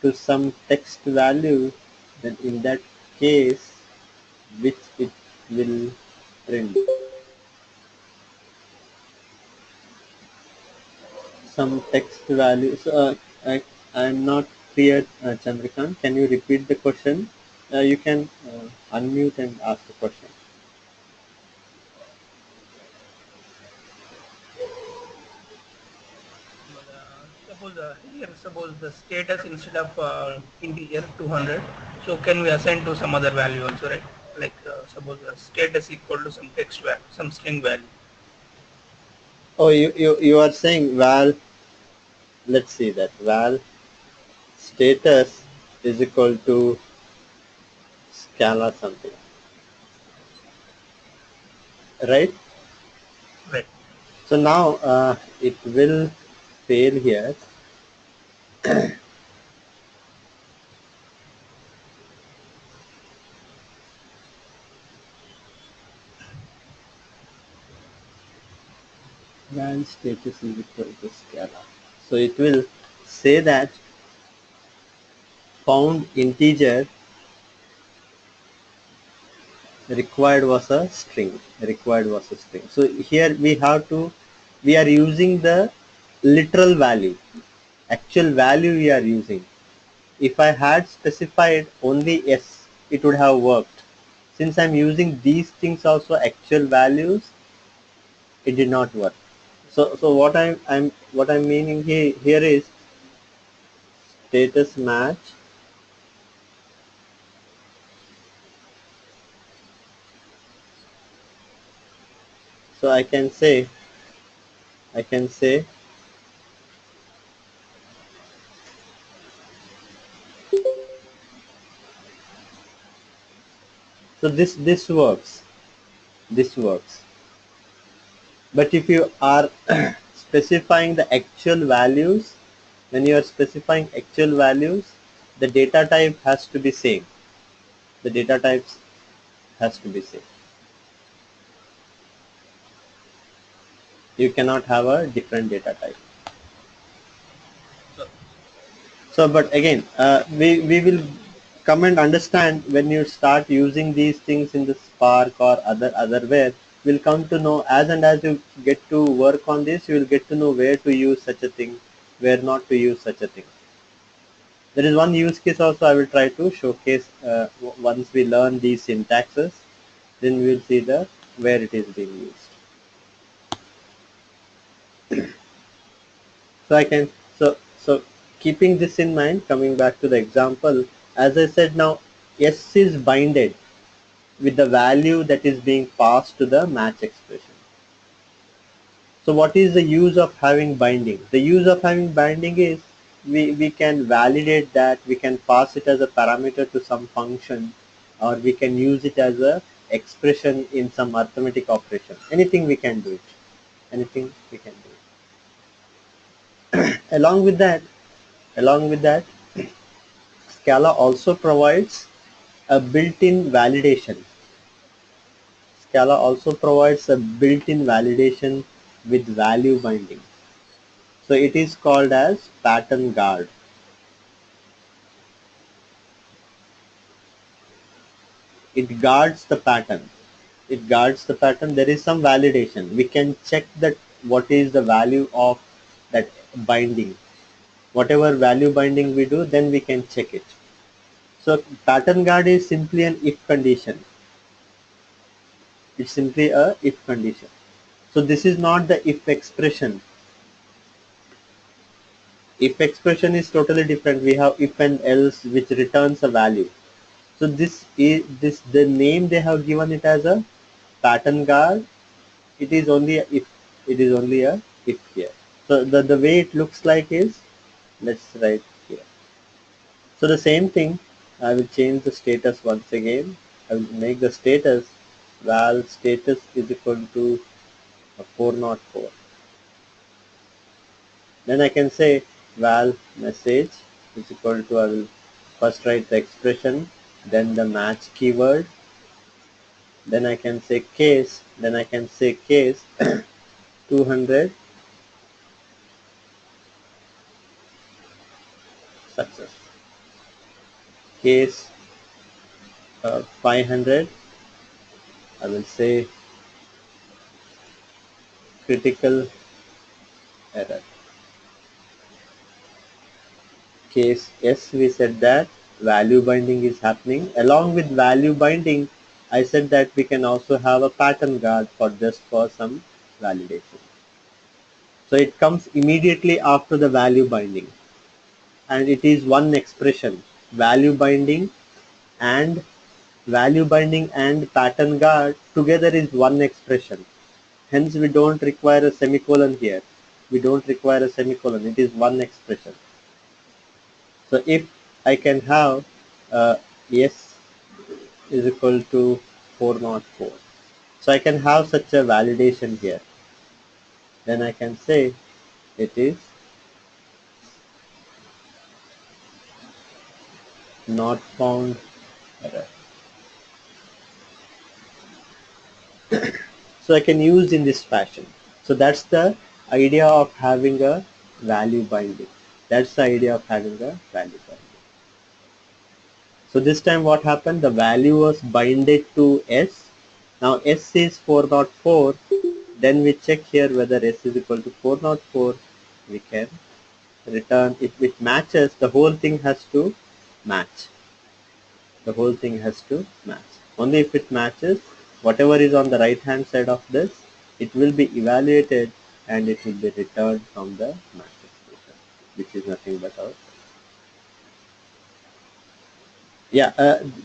to some text value, then in that case, which it will print. Some text value. So I'm not clear, Chandrakant. Can you repeat the question? You can unmute and ask the question. Suppose the status instead of integer 200, so can we assign to some other value also, right? Like suppose the status equal to some text value, some string value. Oh, you are saying val. Let's see that val status is equal to Scala something, right? Right. So now it will fail here. Val status is equal to Scala. So it will say that found integer required was a string. Required was a string. So here we are using the literal value, actual value we are using. If I had specified only s, it would have worked. Since I'm using these things also actual values, it did not work. So what I'm meaning here is status match. So I can say so this works. This works. But if you are specifying the actual values, when you are specifying actual values, the data type has to be same. The data types has to be same. You cannot have a different data type. So, but again, we will come and understand when you start using these things in the Spark or otherwhere. We'll come to know as and as you get to work on this, you will get to know where to use such a thing, where not to use such a thing. There is one use case also I will try to showcase once we learn these syntaxes. Then we will see the where it is being used. So I can so keeping this in mind, coming back to the example, as I said now, S is binded with the value that is being passed to the match expression. So what is the use of having binding? The use of having binding is we can validate that, we can pass it as a parameter to some function, or we can use it as a expression in some arithmetic operation. Anything we can do it. Anything we can do it. Along with that, Scala also provides a built-in validation. Scala also provides a built-in validation with value binding. So it is called as pattern guard. It guards the pattern. It guards the pattern. There is some validation. We can check that what is the value of that binding. Whatever value binding we do, then we can check it. So pattern guard is simply an if condition. It's simply a if condition. So this is not the if expression. If expression is totally different. We have if and else which returns a value. So this is the name they have given it as a pattern guard. It is only a if. It is only a if here. So the way it looks like is, let's write here. So the same thing, I will change the status once again. I will make the status val status is equal to 404. Then I can say val message is equal to, I will first write the expression, then the match keyword, then I can say case, then I can say case 200 success, case 500, I will say critical error. Case yes, we said that value binding is happening. Along with value binding, I said that we can also have a pattern guard for just for some validation. So it comes immediately after the value binding, and it is one expression. Value binding and pattern guard together is one expression. Hence we don't require a semicolon here. We don't require a semicolon. It is one expression. So if I can have yes is equal to 404. So I can have such a validation here. Then I can say it is not found error. So I can use in this fashion. So that's the idea of having a value binding. That's the idea of having a value binding. So this time what happened? The value was binded to S. Now S is 404. Then we check here whether S is equal to 404. We can return. If it matches, the whole thing has to match. The whole thing has to match. Only if it matches, whatever is on the right hand side of this, it will be evaluated and it will be returned from the match expression, which is nothing but our. Yeah,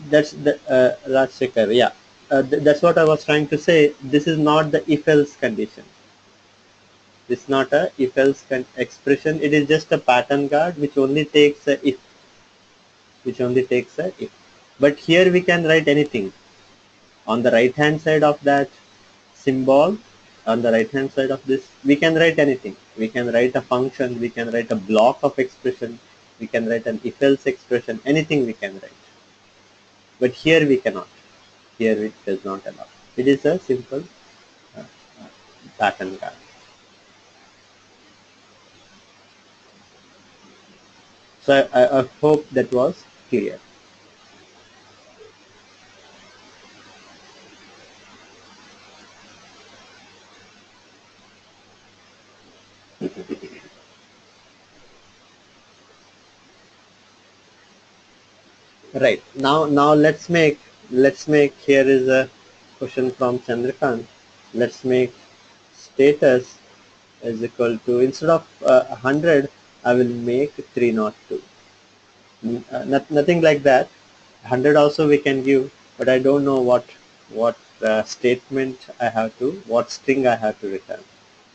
that's the Rajshekhar. Yeah, that's what I was trying to say. This is not the if-else condition. This is not a if-else expression. It is just a pattern guard which only takes a if. Which only takes a if. But here we can write anything. On the right hand side of that symbol, on the right hand side of this, we can write anything. We can write a function. We can write a block of expression. We can write an if-else expression. Anything we can write. But here we cannot. Here it does not allow. It is a simple pattern guard. So I hope that was clear. Right. Now let's make here is a question from Chandrakant. Let's make status is equal to, instead of 100, I will make 302. Nothing like that. 100 also we can give, but I don't know what statement I have to, what string I have to return.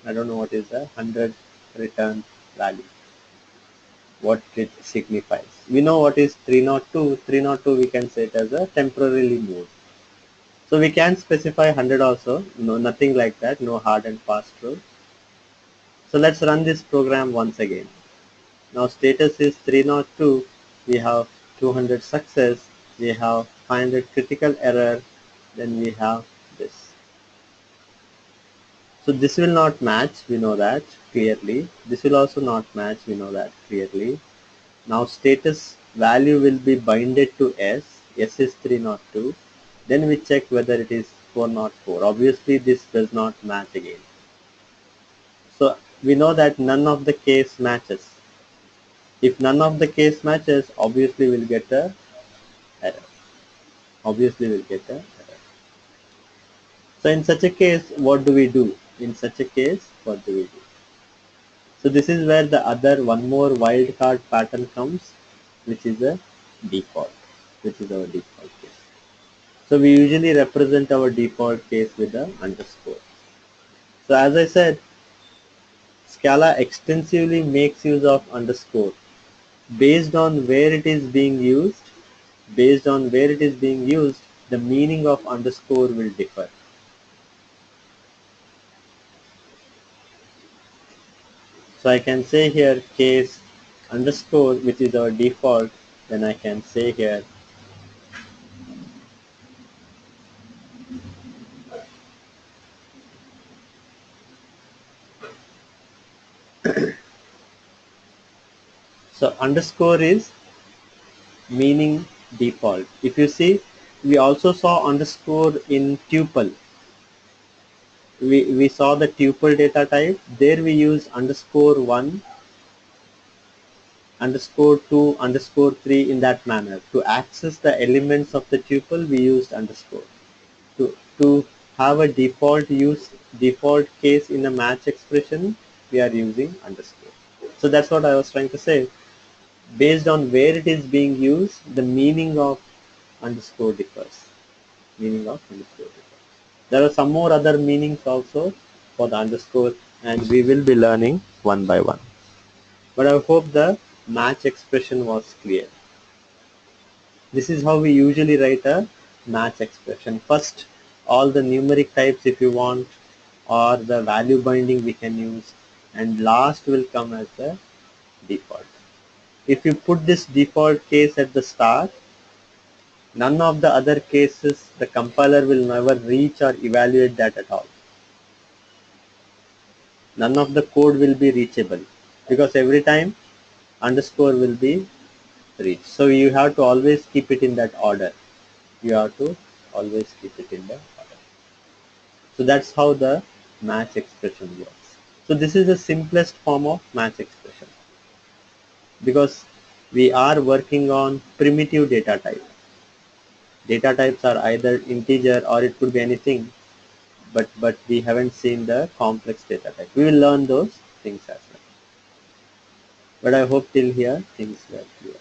I don't know what is a 100 return value, what it signifies. We know what is 302. 302 we can say it as a temporarily moved. So we can specify 100 also. No, nothing like that. No hard and fast rule. So let's run this program once again. Now status is 302. We have 200 success. We have 500 critical error. Then we have this. So this will not match. We know that clearly. This will also not match. We know that clearly. Now status value will be binded to S. S is 302. Then we check whether it is 404. Obviously this does not match again. So we know that none of the case matches. If none of the case matches, obviously we'll get a obviously we'll get a error. So in such a case, what do we do? In such a case, what do we do? So this is where the other one more wildcard pattern comes, which is a default, which is our default case. So we usually represent our default case with a underscore. So as I said, Scala extensively makes use of underscore. Based on where it is being used, the meaning of underscore will differ. So I can say here case underscore, which is our default, then I can say here so underscore is meaning default. If you see, we also saw underscore in tuple. We saw the tuple data type. There we use underscore 1, underscore 2, underscore 3 in that manner. To access the elements of the tuple, we used underscore. To have a default case in a match expression, we are using underscore. So that's what I was trying to say. Based on where it is being used, the meaning of underscore differs. There are some more other meanings also for the underscore, and we will be learning one by one. But I hope the match expression was clear. This is how we usually write a match expression. First, all the numeric types if you want, or the value binding we can use, and last will come as the default. If you put this default case at the start, none of the other cases, the compiler will never reach or evaluate that at all. None of the code will be reachable, because every time underscore will be reached. So you have to always keep it in that order. You have to always keep it in the order. So that's how the match expression works. So this is the simplest form of match expression, because we are working on primitive data type. Data types are either integer or it could be anything, but we haven't seen the complex data type. We will learn those things as well. But I hope till here things were clear.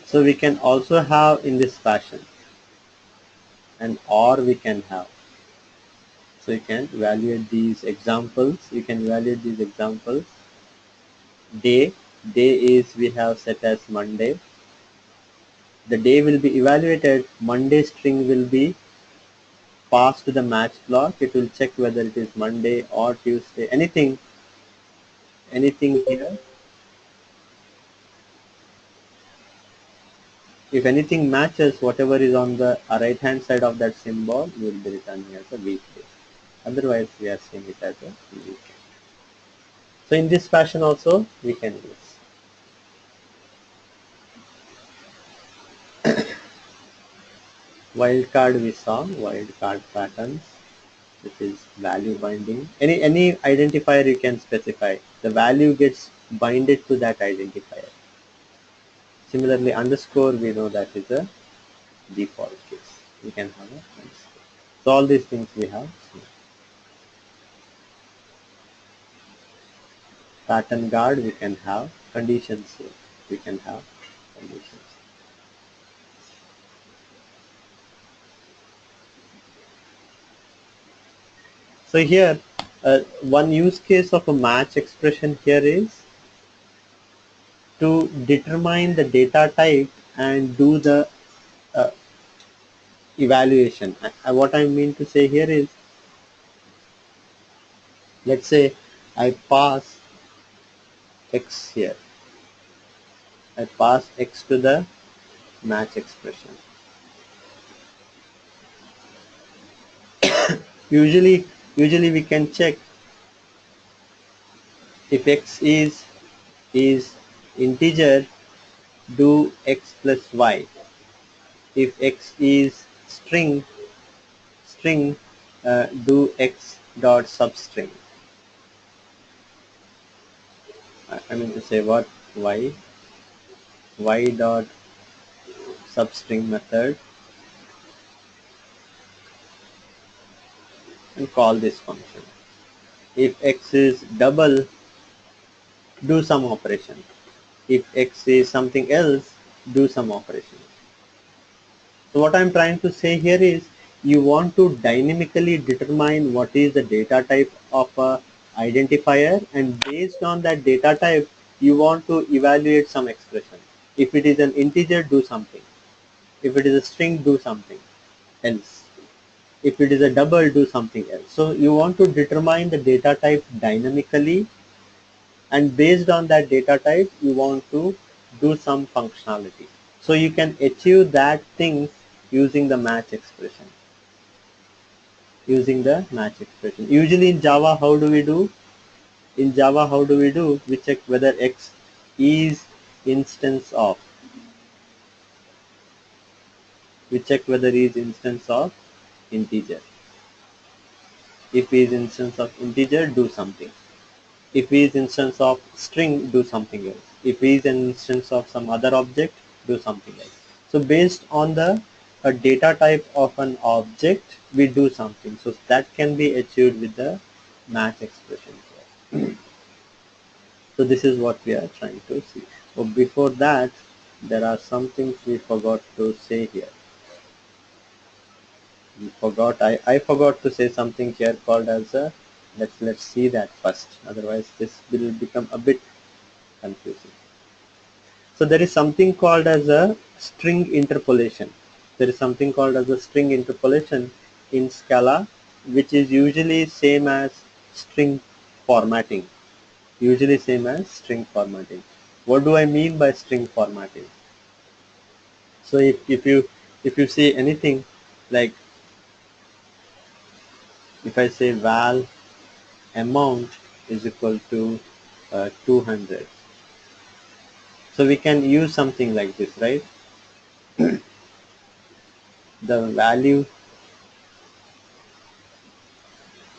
So we can also have in this fashion, and or we can have. So you can evaluate these examples. You can evaluate these examples. Day is we have set as Monday. The day will be evaluated. Monday string will be passed to the match block. It will check whether it is Monday or Tuesday. Anything here. If anything matches, whatever is on the right hand side of that symbol will be written here as a weekday. Otherwise, we are seeing it as a weekend. So in this fashion also we can use. Wildcard we saw, wildcard patterns, which is value binding. Any identifier you can specify. The value gets binded to that identifier. Similarly, underscore we know that is a default case. We can have a underscore. So all these things we have seen. Pattern guard we can have, conditions we can have conditions. So here, one use case of a match expression here is to determine the data type and do the uh, evaluation. What I mean to say here is, let's say I pass x here. I pass x to the match expression. Usually we can check if x is integer, do x plus y. If x is string, do x dot substring. I mean to say what y y dot substring method and call this function. If x is double, do some operation. If x is something else, do some operation. So what I'm trying to say here is you want to dynamically determine what is the data type of a identifier, and based on that data type you want to evaluate some expression. If it is an integer, do something. If it is a string, do something else. If it is a double, do something else. So you want to determine the data type dynamically, and based on that data type you want to do some functionality. So you can achieve that things using the match expression. Usually in Java, how do we do? In Java, how do we do? We check whether x is instance of. We check whether is instance of integer. If is instance of integer, do something. If is instance of string, do something else. If is an instance of some other object, do something else. So based on the data type of an object, we do something. So that can be achieved with the match expression here. So this is what we are trying to see. But before that, there are some things we forgot to say here. I forgot to say something here called as a, let's see that first. Otherwise this will become a bit confusing. So there is something called as a string interpolation. There is something called as a string interpolation in Scala, which is usually same as string formatting. Usually same as string formatting. What do I mean by string formatting? So if you see anything like, if I say val amount is equal to 200, so we can use something like this, right? The value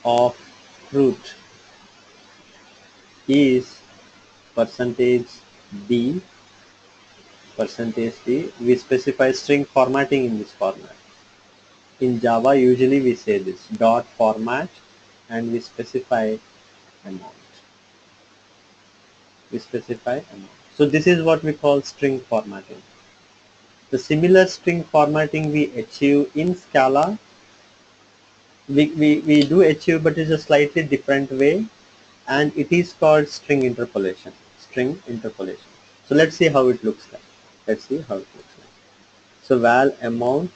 of fruit is percentage d, we specify string formatting in this format. In Java usually we say this dot format and we specify amount. So this is what we call string formatting. The similar string formatting we achieve in Scala, we do achieve, but it's a slightly different way, and it is called string interpolation. So let's see how it looks like. So val amount,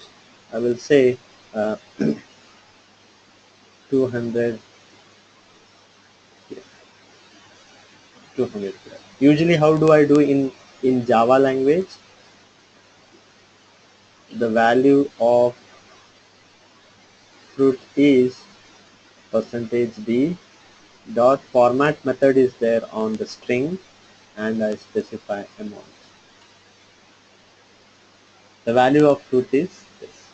I will say 200 here, 200 here. Usually how do I do in Java language? The value of fruit is percentage d dot format method is there on the string, and I specify amount. The value of fruit is this.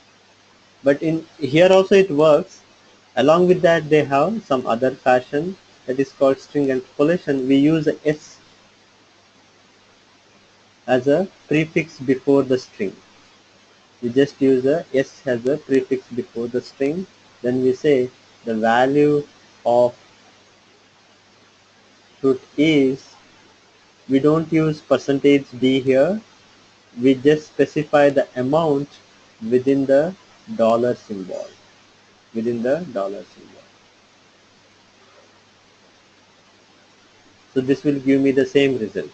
But in here also it works. Along with that, they have some other fashion that is called string interpolation. We use a s as a prefix before the string. We just use a s as a prefix before the string. Then we say the value of fruit is, we don't use percentage d here. We just specify the amount within the dollar symbol. So this will give me the same result.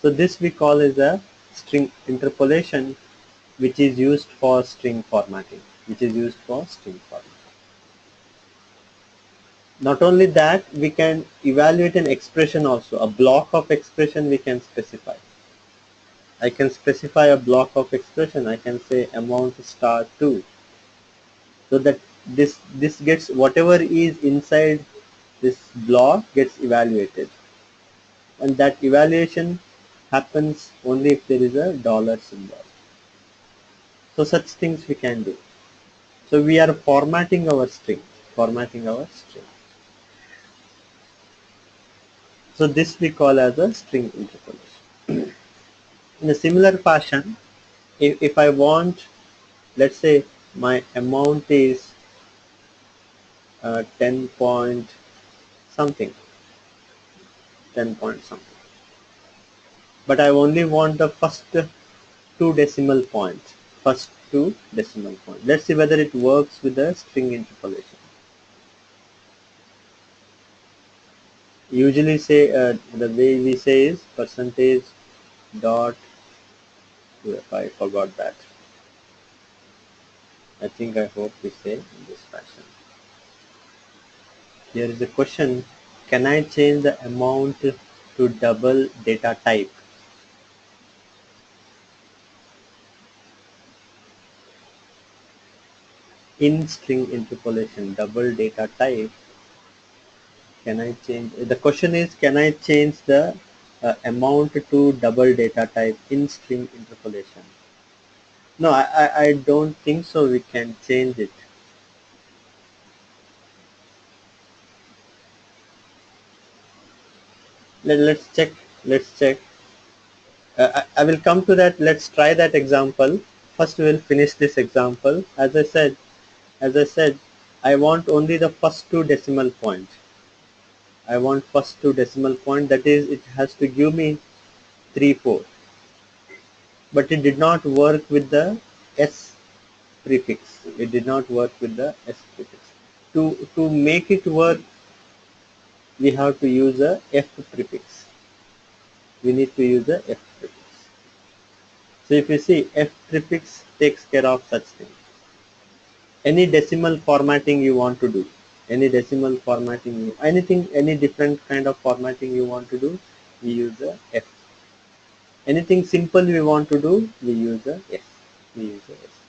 So this we call as a string interpolation, which is used for string formatting. Not only that, we can evaluate an expression also. A block of expression we can specify. I can specify a block of expression. I can say amount star 2. So that this gets, whatever is inside this block gets evaluated. And that evaluation happens only if there is a dollar symbol. So such things we can do. So we are formatting our string. So this we call as a string interpolation. In a similar fashion, if I want, let's say my amount is 10 point something, 10 point something, but I only want the first two decimal points. First two decimal points. Let's see whether it works with the string interpolation. Usually say the way we say is percentage dot. I forgot that. I hope we say in this fashion. Here is a question: can I change the amount to double data type? In string interpolation, double data type. Can I change? The question is, can I change the amount to double data type in string interpolation? No, I don't think so. We can change it. Let's check. Let's check. I will come to that. Let's try that example. First, we will finish this example. As I said, I want only the first two decimal point. I want first two decimal point. That is, it has to give me 3, 4. But it did not work with the S prefix. It did not work with the S prefix. To make it work, we have to use a F prefix. We need to use a F prefix. So if you see, F prefix takes care of such things. Any decimal formatting you want to do, any different kind of formatting you want to do, we use a F. Anything simple we want to do, we use a S. We use a S.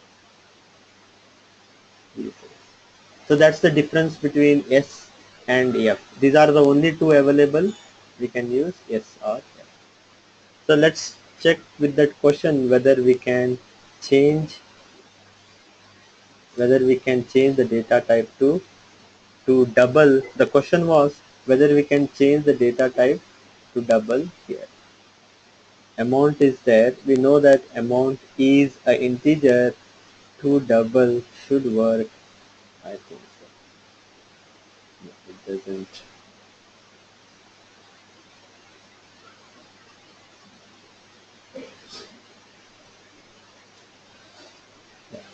We use a S. So that's the difference between S and F. These are the only two available. We can use S or F. So let's check with that question whether we can change the data type to double. The question was whether we can change the data type to double here. Amount is there. We know that amount is an integer. To double should work. I think so. No, it doesn't.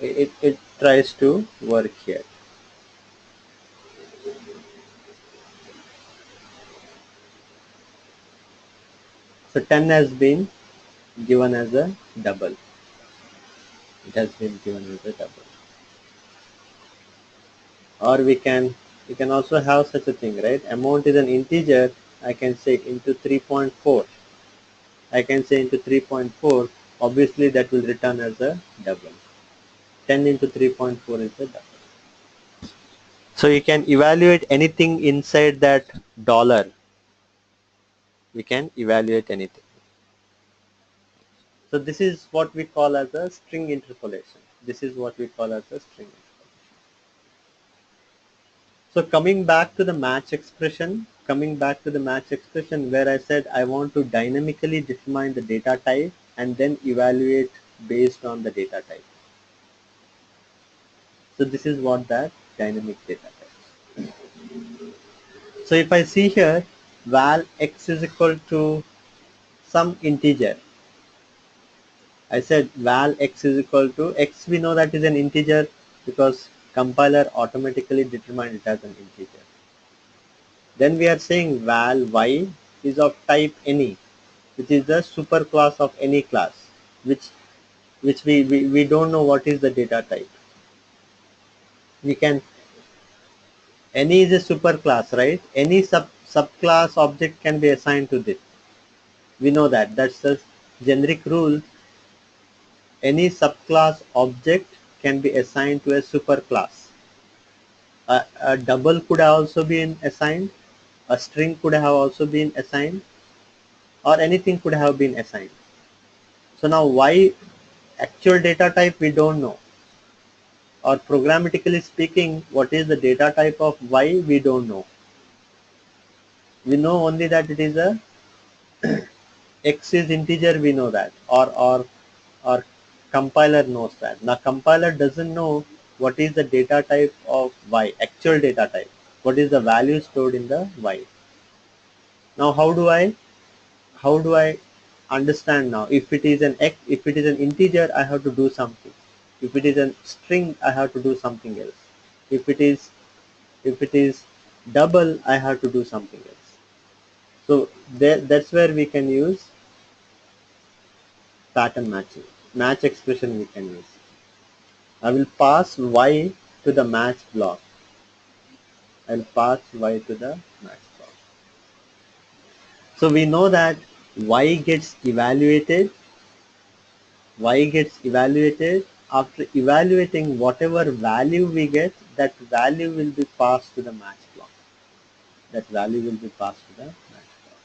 It tries to work here. So 10 has been given as a double. It has been given as a double. Or we can also have such a thing, right? Amount is an integer. I can say into 3.4. I can say into 3.4. Obviously that will return as a double. 10 into 3.4 is a double. So you can evaluate anything inside that dollar. We can evaluate anything. So this is what we call as a string interpolation. So coming back to the match expression, where I said I want to dynamically define the data type and then evaluate based on the data type. So this is what that dynamic data type. So if I see here, val x is equal to some integer. I said val x is equal to x. We know that is an integer because compiler automatically determined it as an integer. Then we are saying val y is of type any, which is the superclass of any class, which we don't know what is the data type. We can, any is a superclass, right? Any subclass object can be assigned to this. We know that. That's the generic rule. Any subclass object can be assigned to a superclass. A double could have also been assigned. A string could have also been assigned, or anything could have been assigned. So now why actual data type we don't know, or programmatically speaking, what is the data type of y we don't know. We know only that it is a X is integer, we know that, or compiler knows that. Now compiler doesn't know what is the data type of y, actual data type. What is the value stored in the y? Now how do I understand now? If it is an x, if it is an integer, I have to do something. If it is a string, I have to do something else. If it is double, I have to do something else. So that's where we can use pattern matching. Match expression we can use. I will pass y to the match block. I will pass y to the match block. So we know that y gets evaluated. Y gets evaluated. After evaluating whatever value we get, that value will be passed to the match block. That value will be passed to the match block.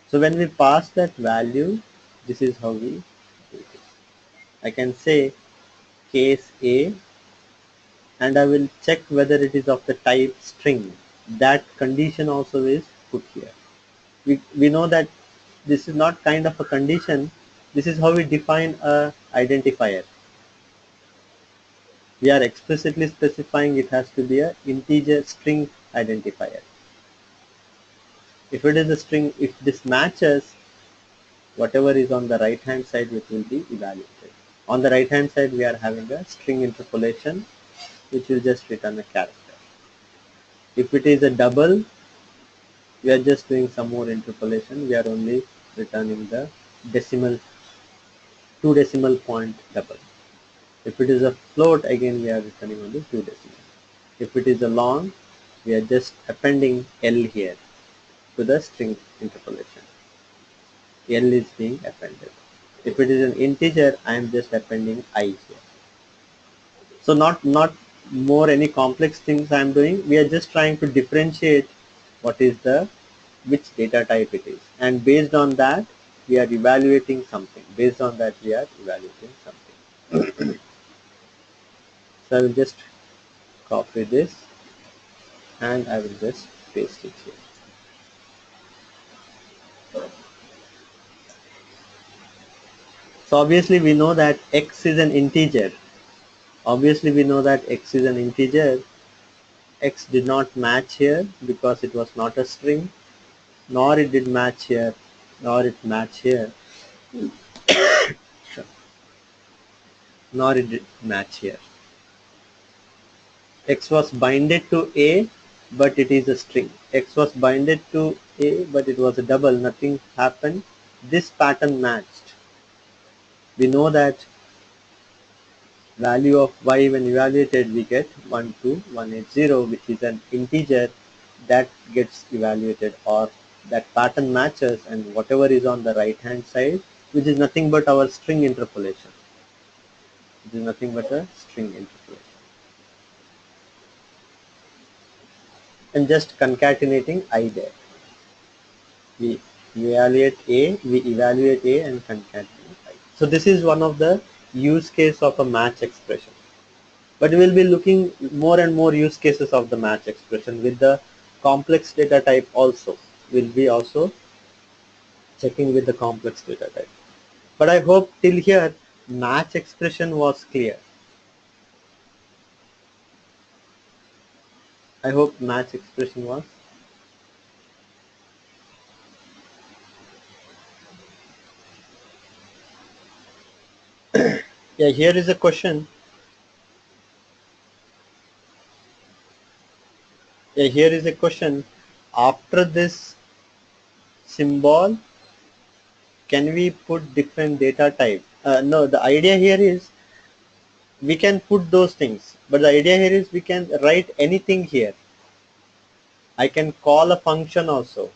So when we pass that value, this is how we do this. I can say case A, and I will check whether it is of the type string. That condition also is put here. We know that this is not kind of a condition. This is how we define a identifier. We are explicitly specifying it has to be a integer string identifier. If it is a string, if this matches, whatever is on the right hand side, it will be evaluated. On the right hand side, we are having a string interpolation, which will just return a character. If it is a double, we are just doing some more interpolation. We are only returning the decimal, 2 decimal point double. If it is a float, again we are returning only 2 decimal. If it is a long, we are just appending L here to the string interpolation. L is being appended. If it is an integer, I am just appending I here. So not more any complex things I am doing. We are just trying to differentiate what is the which data type it is, and based on that we are evaluating something. Based on that we are evaluating something. So I will just copy this and I will just paste it here. So obviously we know that x is an integer. Obviously we know that x is an integer. X did not match here because it was not a string, nor it did match here, nor it match here, nor it did match here. X was binded to A, but it is a string. X was binded to A, but it was a double. Nothing happened. This pattern matched. We know that value of y when evaluated we get 12180, which is an integer that gets evaluated, or that pattern matches, and whatever is on the right hand side, which is nothing but our string interpolation. It is nothing but a string interpolation. And just concatenating I there. We evaluate A and concatenate I. So this is one of the use case of a match expression. But we will be looking more and more use cases of the match expression with the complex data type also. We'll be also checking with the complex data type. But I hope till here match expression was clear. I hope match expression was. Yeah, here is a question. Yeah, here is a question. After this symbol, can we put different data type? No, the idea here is we can put those things, but the idea here is we can write anything here. I can call a function also.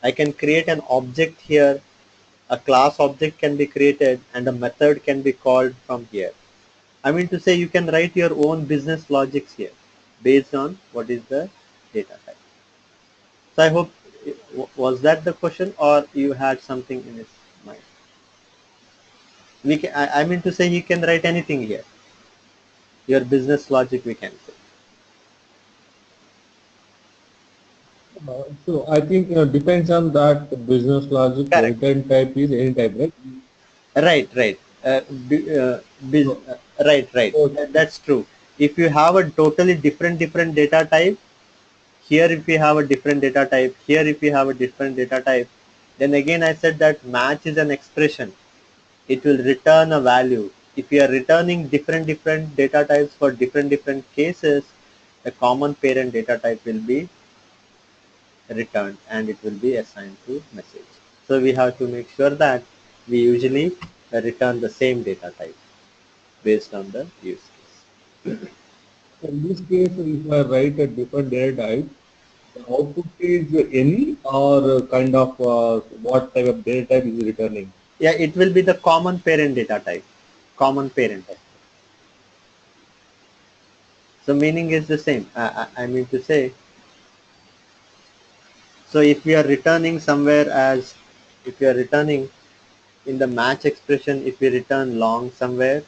I can create an object here. A class object can be created and a method can be called from here. I mean to say you can write your own business logics here based on what is the data type. So I hope, was that the question or you had something in his mind? I mean to say you can write anything here. Your business logic we can say. So I think depends on that business logic. The Correct. return type is any type, right? Right, right. B- biz, So, right, right. so That's true. If you have a totally different data type, here if we have a different data type, here if we have a different data type, then again I said that match is an expression. It will return a value. If you are returning different data types for different cases, a common parent data type will be returned and it will be assigned to message. So we have to make sure that we usually return the same data type based on the use case. in this case, if I write a different data type, the output is any or kind of what type of data type is returning. Yeah, it will be the common parent data type. Common parent. So meaning is the same. I mean to say, so if we are returning somewhere as, if we are returning in the match expression, if we return long somewhere,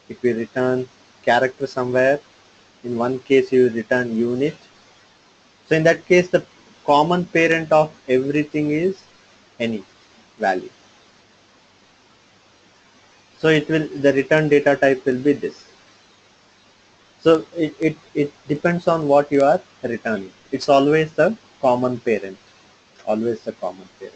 if we return character somewhere, in one case you return unit. So in that case, the common parent of everything is any value. So it will, the return data type will be this. So it depends on what you are returning. It's always the common parent. Always the common parent.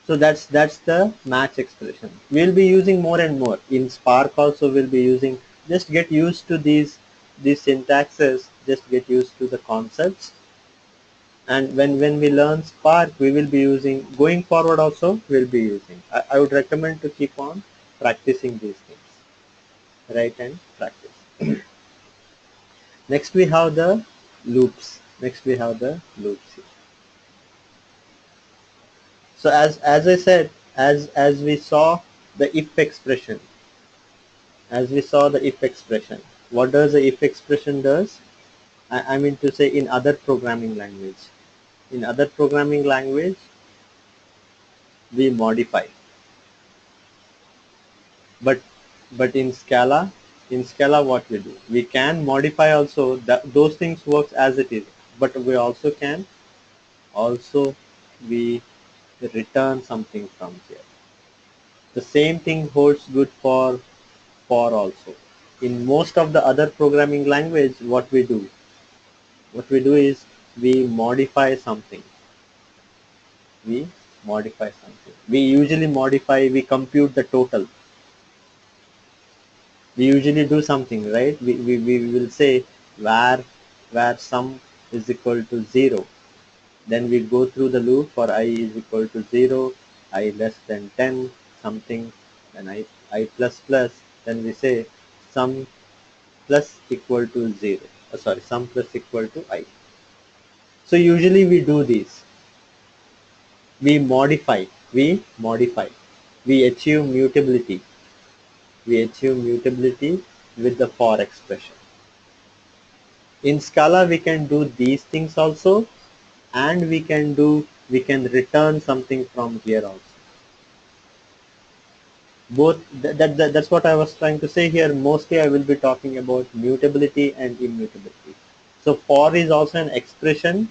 So that's the match expression. We'll be using more and more. In Spark also we'll be using, just get used to these syntaxes, just get used to the concepts. And when we learn Spark, we will be using, going forward also we'll be using. I would recommend to keep on practicing these things. Write and practice. Next we have the loops. Next we have the loops here. So as I said, as we saw the if expression, as we saw the if expression, what does the if expression does? I mean to say, in other programming language. In other programming language, we modify. But in Scala what we do? We can modify also, that those things works as it is. But we also can also we return something from here. The same thing holds good for also. In most of the other programming language, what we do is we modify something. We modify something. We usually modify, we compute the total. We usually do something, right? We will say where sum is equal to 0. Then we go through the loop for I is equal to 0, I less than 10, something, then I plus plus, then we say sum plus equal to 0. Sorry, sum plus equal to I. So usually we do this. We modify, we achieve mutability. We achieve mutability with the for expression. In Scala, we can do these things also, and we can return something from here also. Both, that's what I was trying to say here. Mostly I will be talking about mutability and immutability. So for is also an expression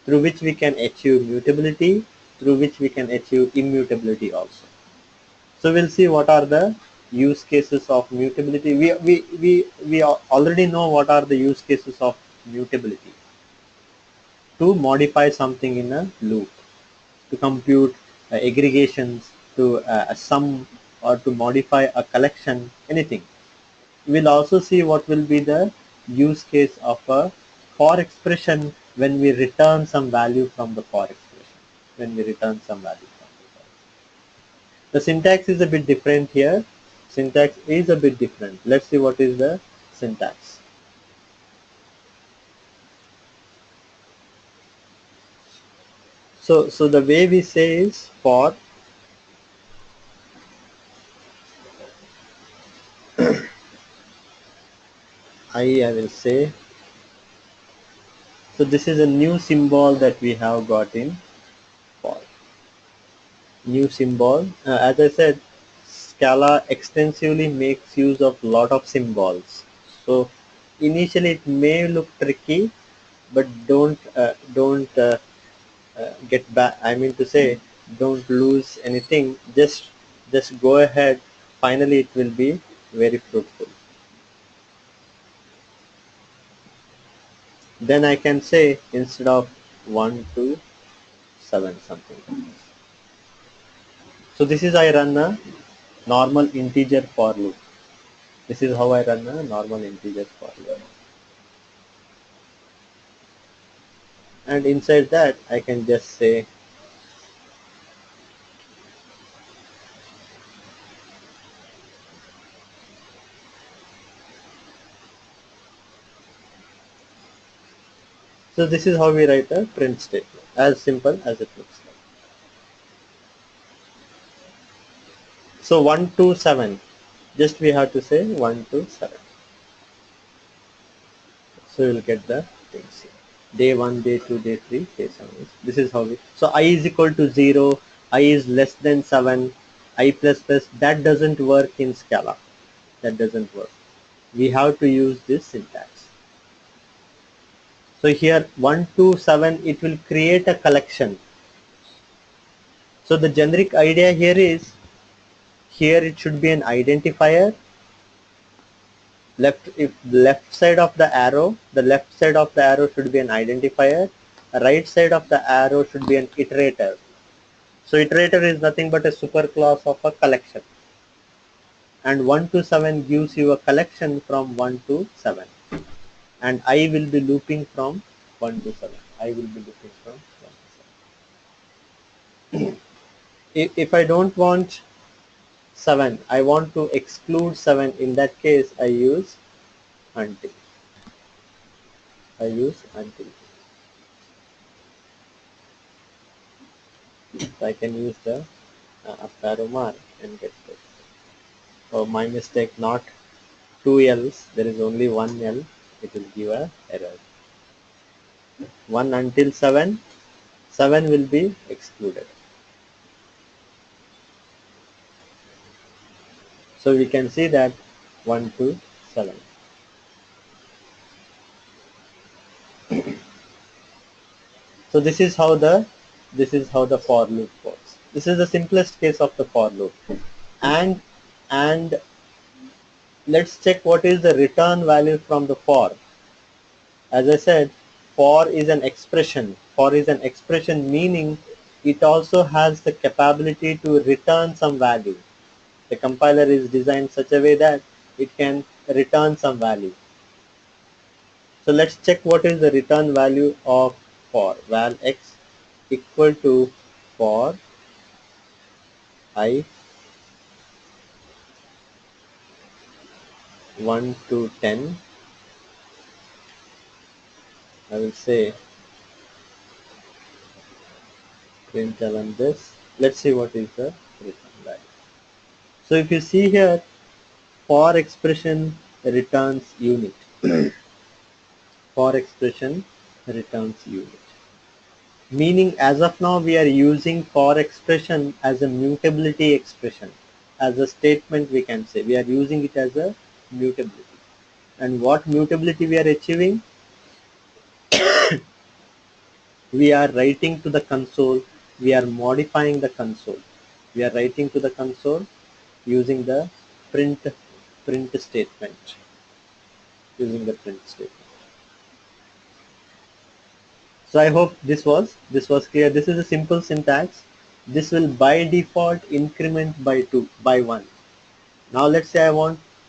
through which we can achieve mutability, through which we can achieve immutability also. So we'll see what are the use cases of mutability. We already know what are the use cases of mutability. To modify something in a loop, to compute aggregations, to a sum, or to modify a collection, anything. We'll also see what will be the use case of a for expression when we return some value from the for expression. When we return some value from the for. The syntax is a bit different here. Syntax is a bit different. Let's see what is the syntax. So the way we say is for I will say So this is a new symbol that we have got in for. New symbol. As I said, Scala extensively makes use of lot of symbols. So initially it may look tricky, but don't get back. I mean to say, don't lose anything. Just go ahead. Finally, it will be very fruitful. Then I can say instead of 1 to 7 something like this. So this is I run a normal integer for loop. This is how I run a normal integer for loop. And inside that I can just say so this is how we write a print statement, as simple as it looks like. So 1 to 7, just we have to say 1 to 7. So you'll get the things here. Day 1, day 2, day 3, day 7. This is how we. So I is equal to 0, I is less than 7, I plus plus. That doesn't work in Scala. That doesn't work. We have to use this syntax. So here 1 to 7, it will create a collection. So the generic idea here is, here it should be an identifier. Left side of the left side of the arrow should be an identifier. Right side of the arrow should be an iterator. So iterator is nothing but a superclass of a collection. And 1 to 7 gives you a collection from 1 to 7. And I will be looping from 1 to 7. I will be looping from 1 to 7. If I don't want 7, I want to exclude 7. In that case, I use until. I use until. So I can use the up arrow mark and get this. Oh, my mistake, not 2 L's, there is only 1 L, it will give a error. 1 until 7, 7 will be excluded. So we can see that 1 to 7. So this is how the for loop works. This is the simplest case of the for loop. And let's check what is the return value from the for. As I said, for is an expression. For is an expression, meaning it also has the capability to return some value. The compiler is designed such a way that it can return some value. So let's check what is the return value of for. Val x equal to for I 1 to 10. I will say println this. Let's see what is the return value. So if you see here, for expression returns unit. For expression returns unit. Meaning as of now we are using for expression as a mutability expression. As a statement we can say we are using it as a mutability. And what mutability we are achieving? We are writing to the console, we are modifying the console. We are writing to the console using the print statement. Using the print statement. So I hope this was clear. This is a simple syntax. This will by default increment by 1. Now let's say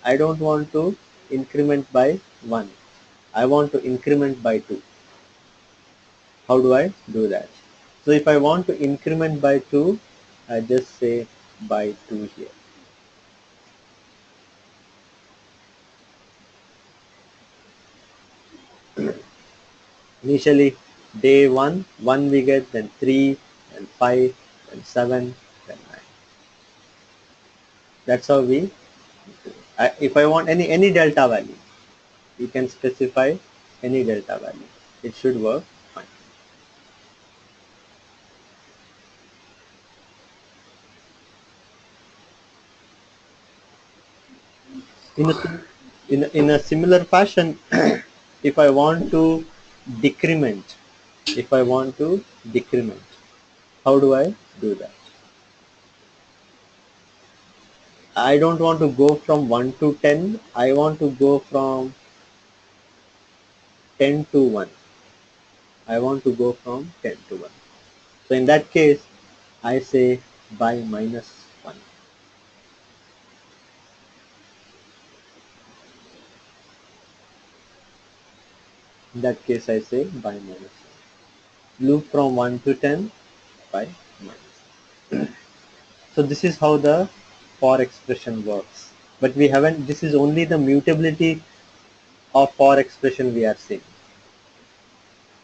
I don't want to increment by 1. I want to increment by 2. How do I do that? So if I want to increment by 2, I just say by 2 here. Initially day 1 we get, then 3, then 5, then 7, then 9. That's how we, if I want any delta value, you can specify any delta value. it should work fine. In a similar fashion, if I want to decrement, how do I do that? I don't want to go from 1 to 10. I want to go from 10 to 1. I want to go from 10 to 1. So in that case, I say by -1. In that case, I say by -1. Loop from 1 to 10 by minus. So this is how the for expression works. But we haven't, this is only the mutability of for expression we are seeing.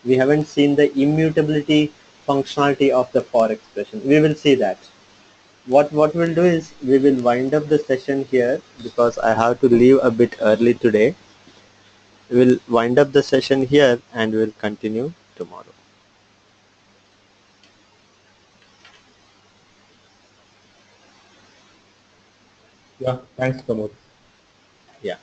We haven't seen the immutability functionality of the for expression. We will see that. What we'll do is we will wind up the session here because I have to leave a bit early today. We'll wind up the session here and we'll continue tomorrow. Yeah, thanks, Pramod. Yeah.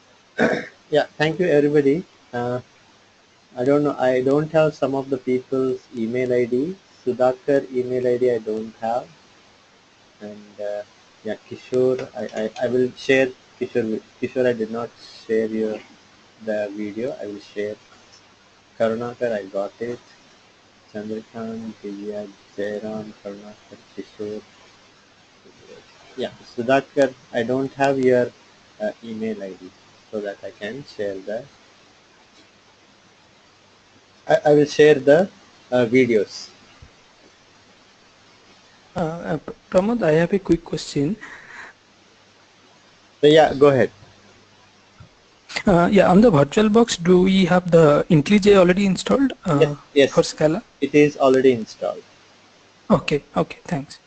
Yeah, thank you everybody. I don't know, I don't have some of the people's email ID. Sudhakar email ID I don't have. And yeah, Kishore, I will share Kishore. Kishore, I did not share the video. I will share. Karunakar, I got it. Chandrakant, Divya, Jairam, Karunakar, Kishore. Yeah, Sudhakar, I don't have your email ID so that I can share the. I will share the videos. Pramod, I have a quick question. So yeah, go ahead. Yeah, on the VirtualBox, do we have the IntelliJ already installed Yes, for Scala? it is already installed. Okay, okay, thanks.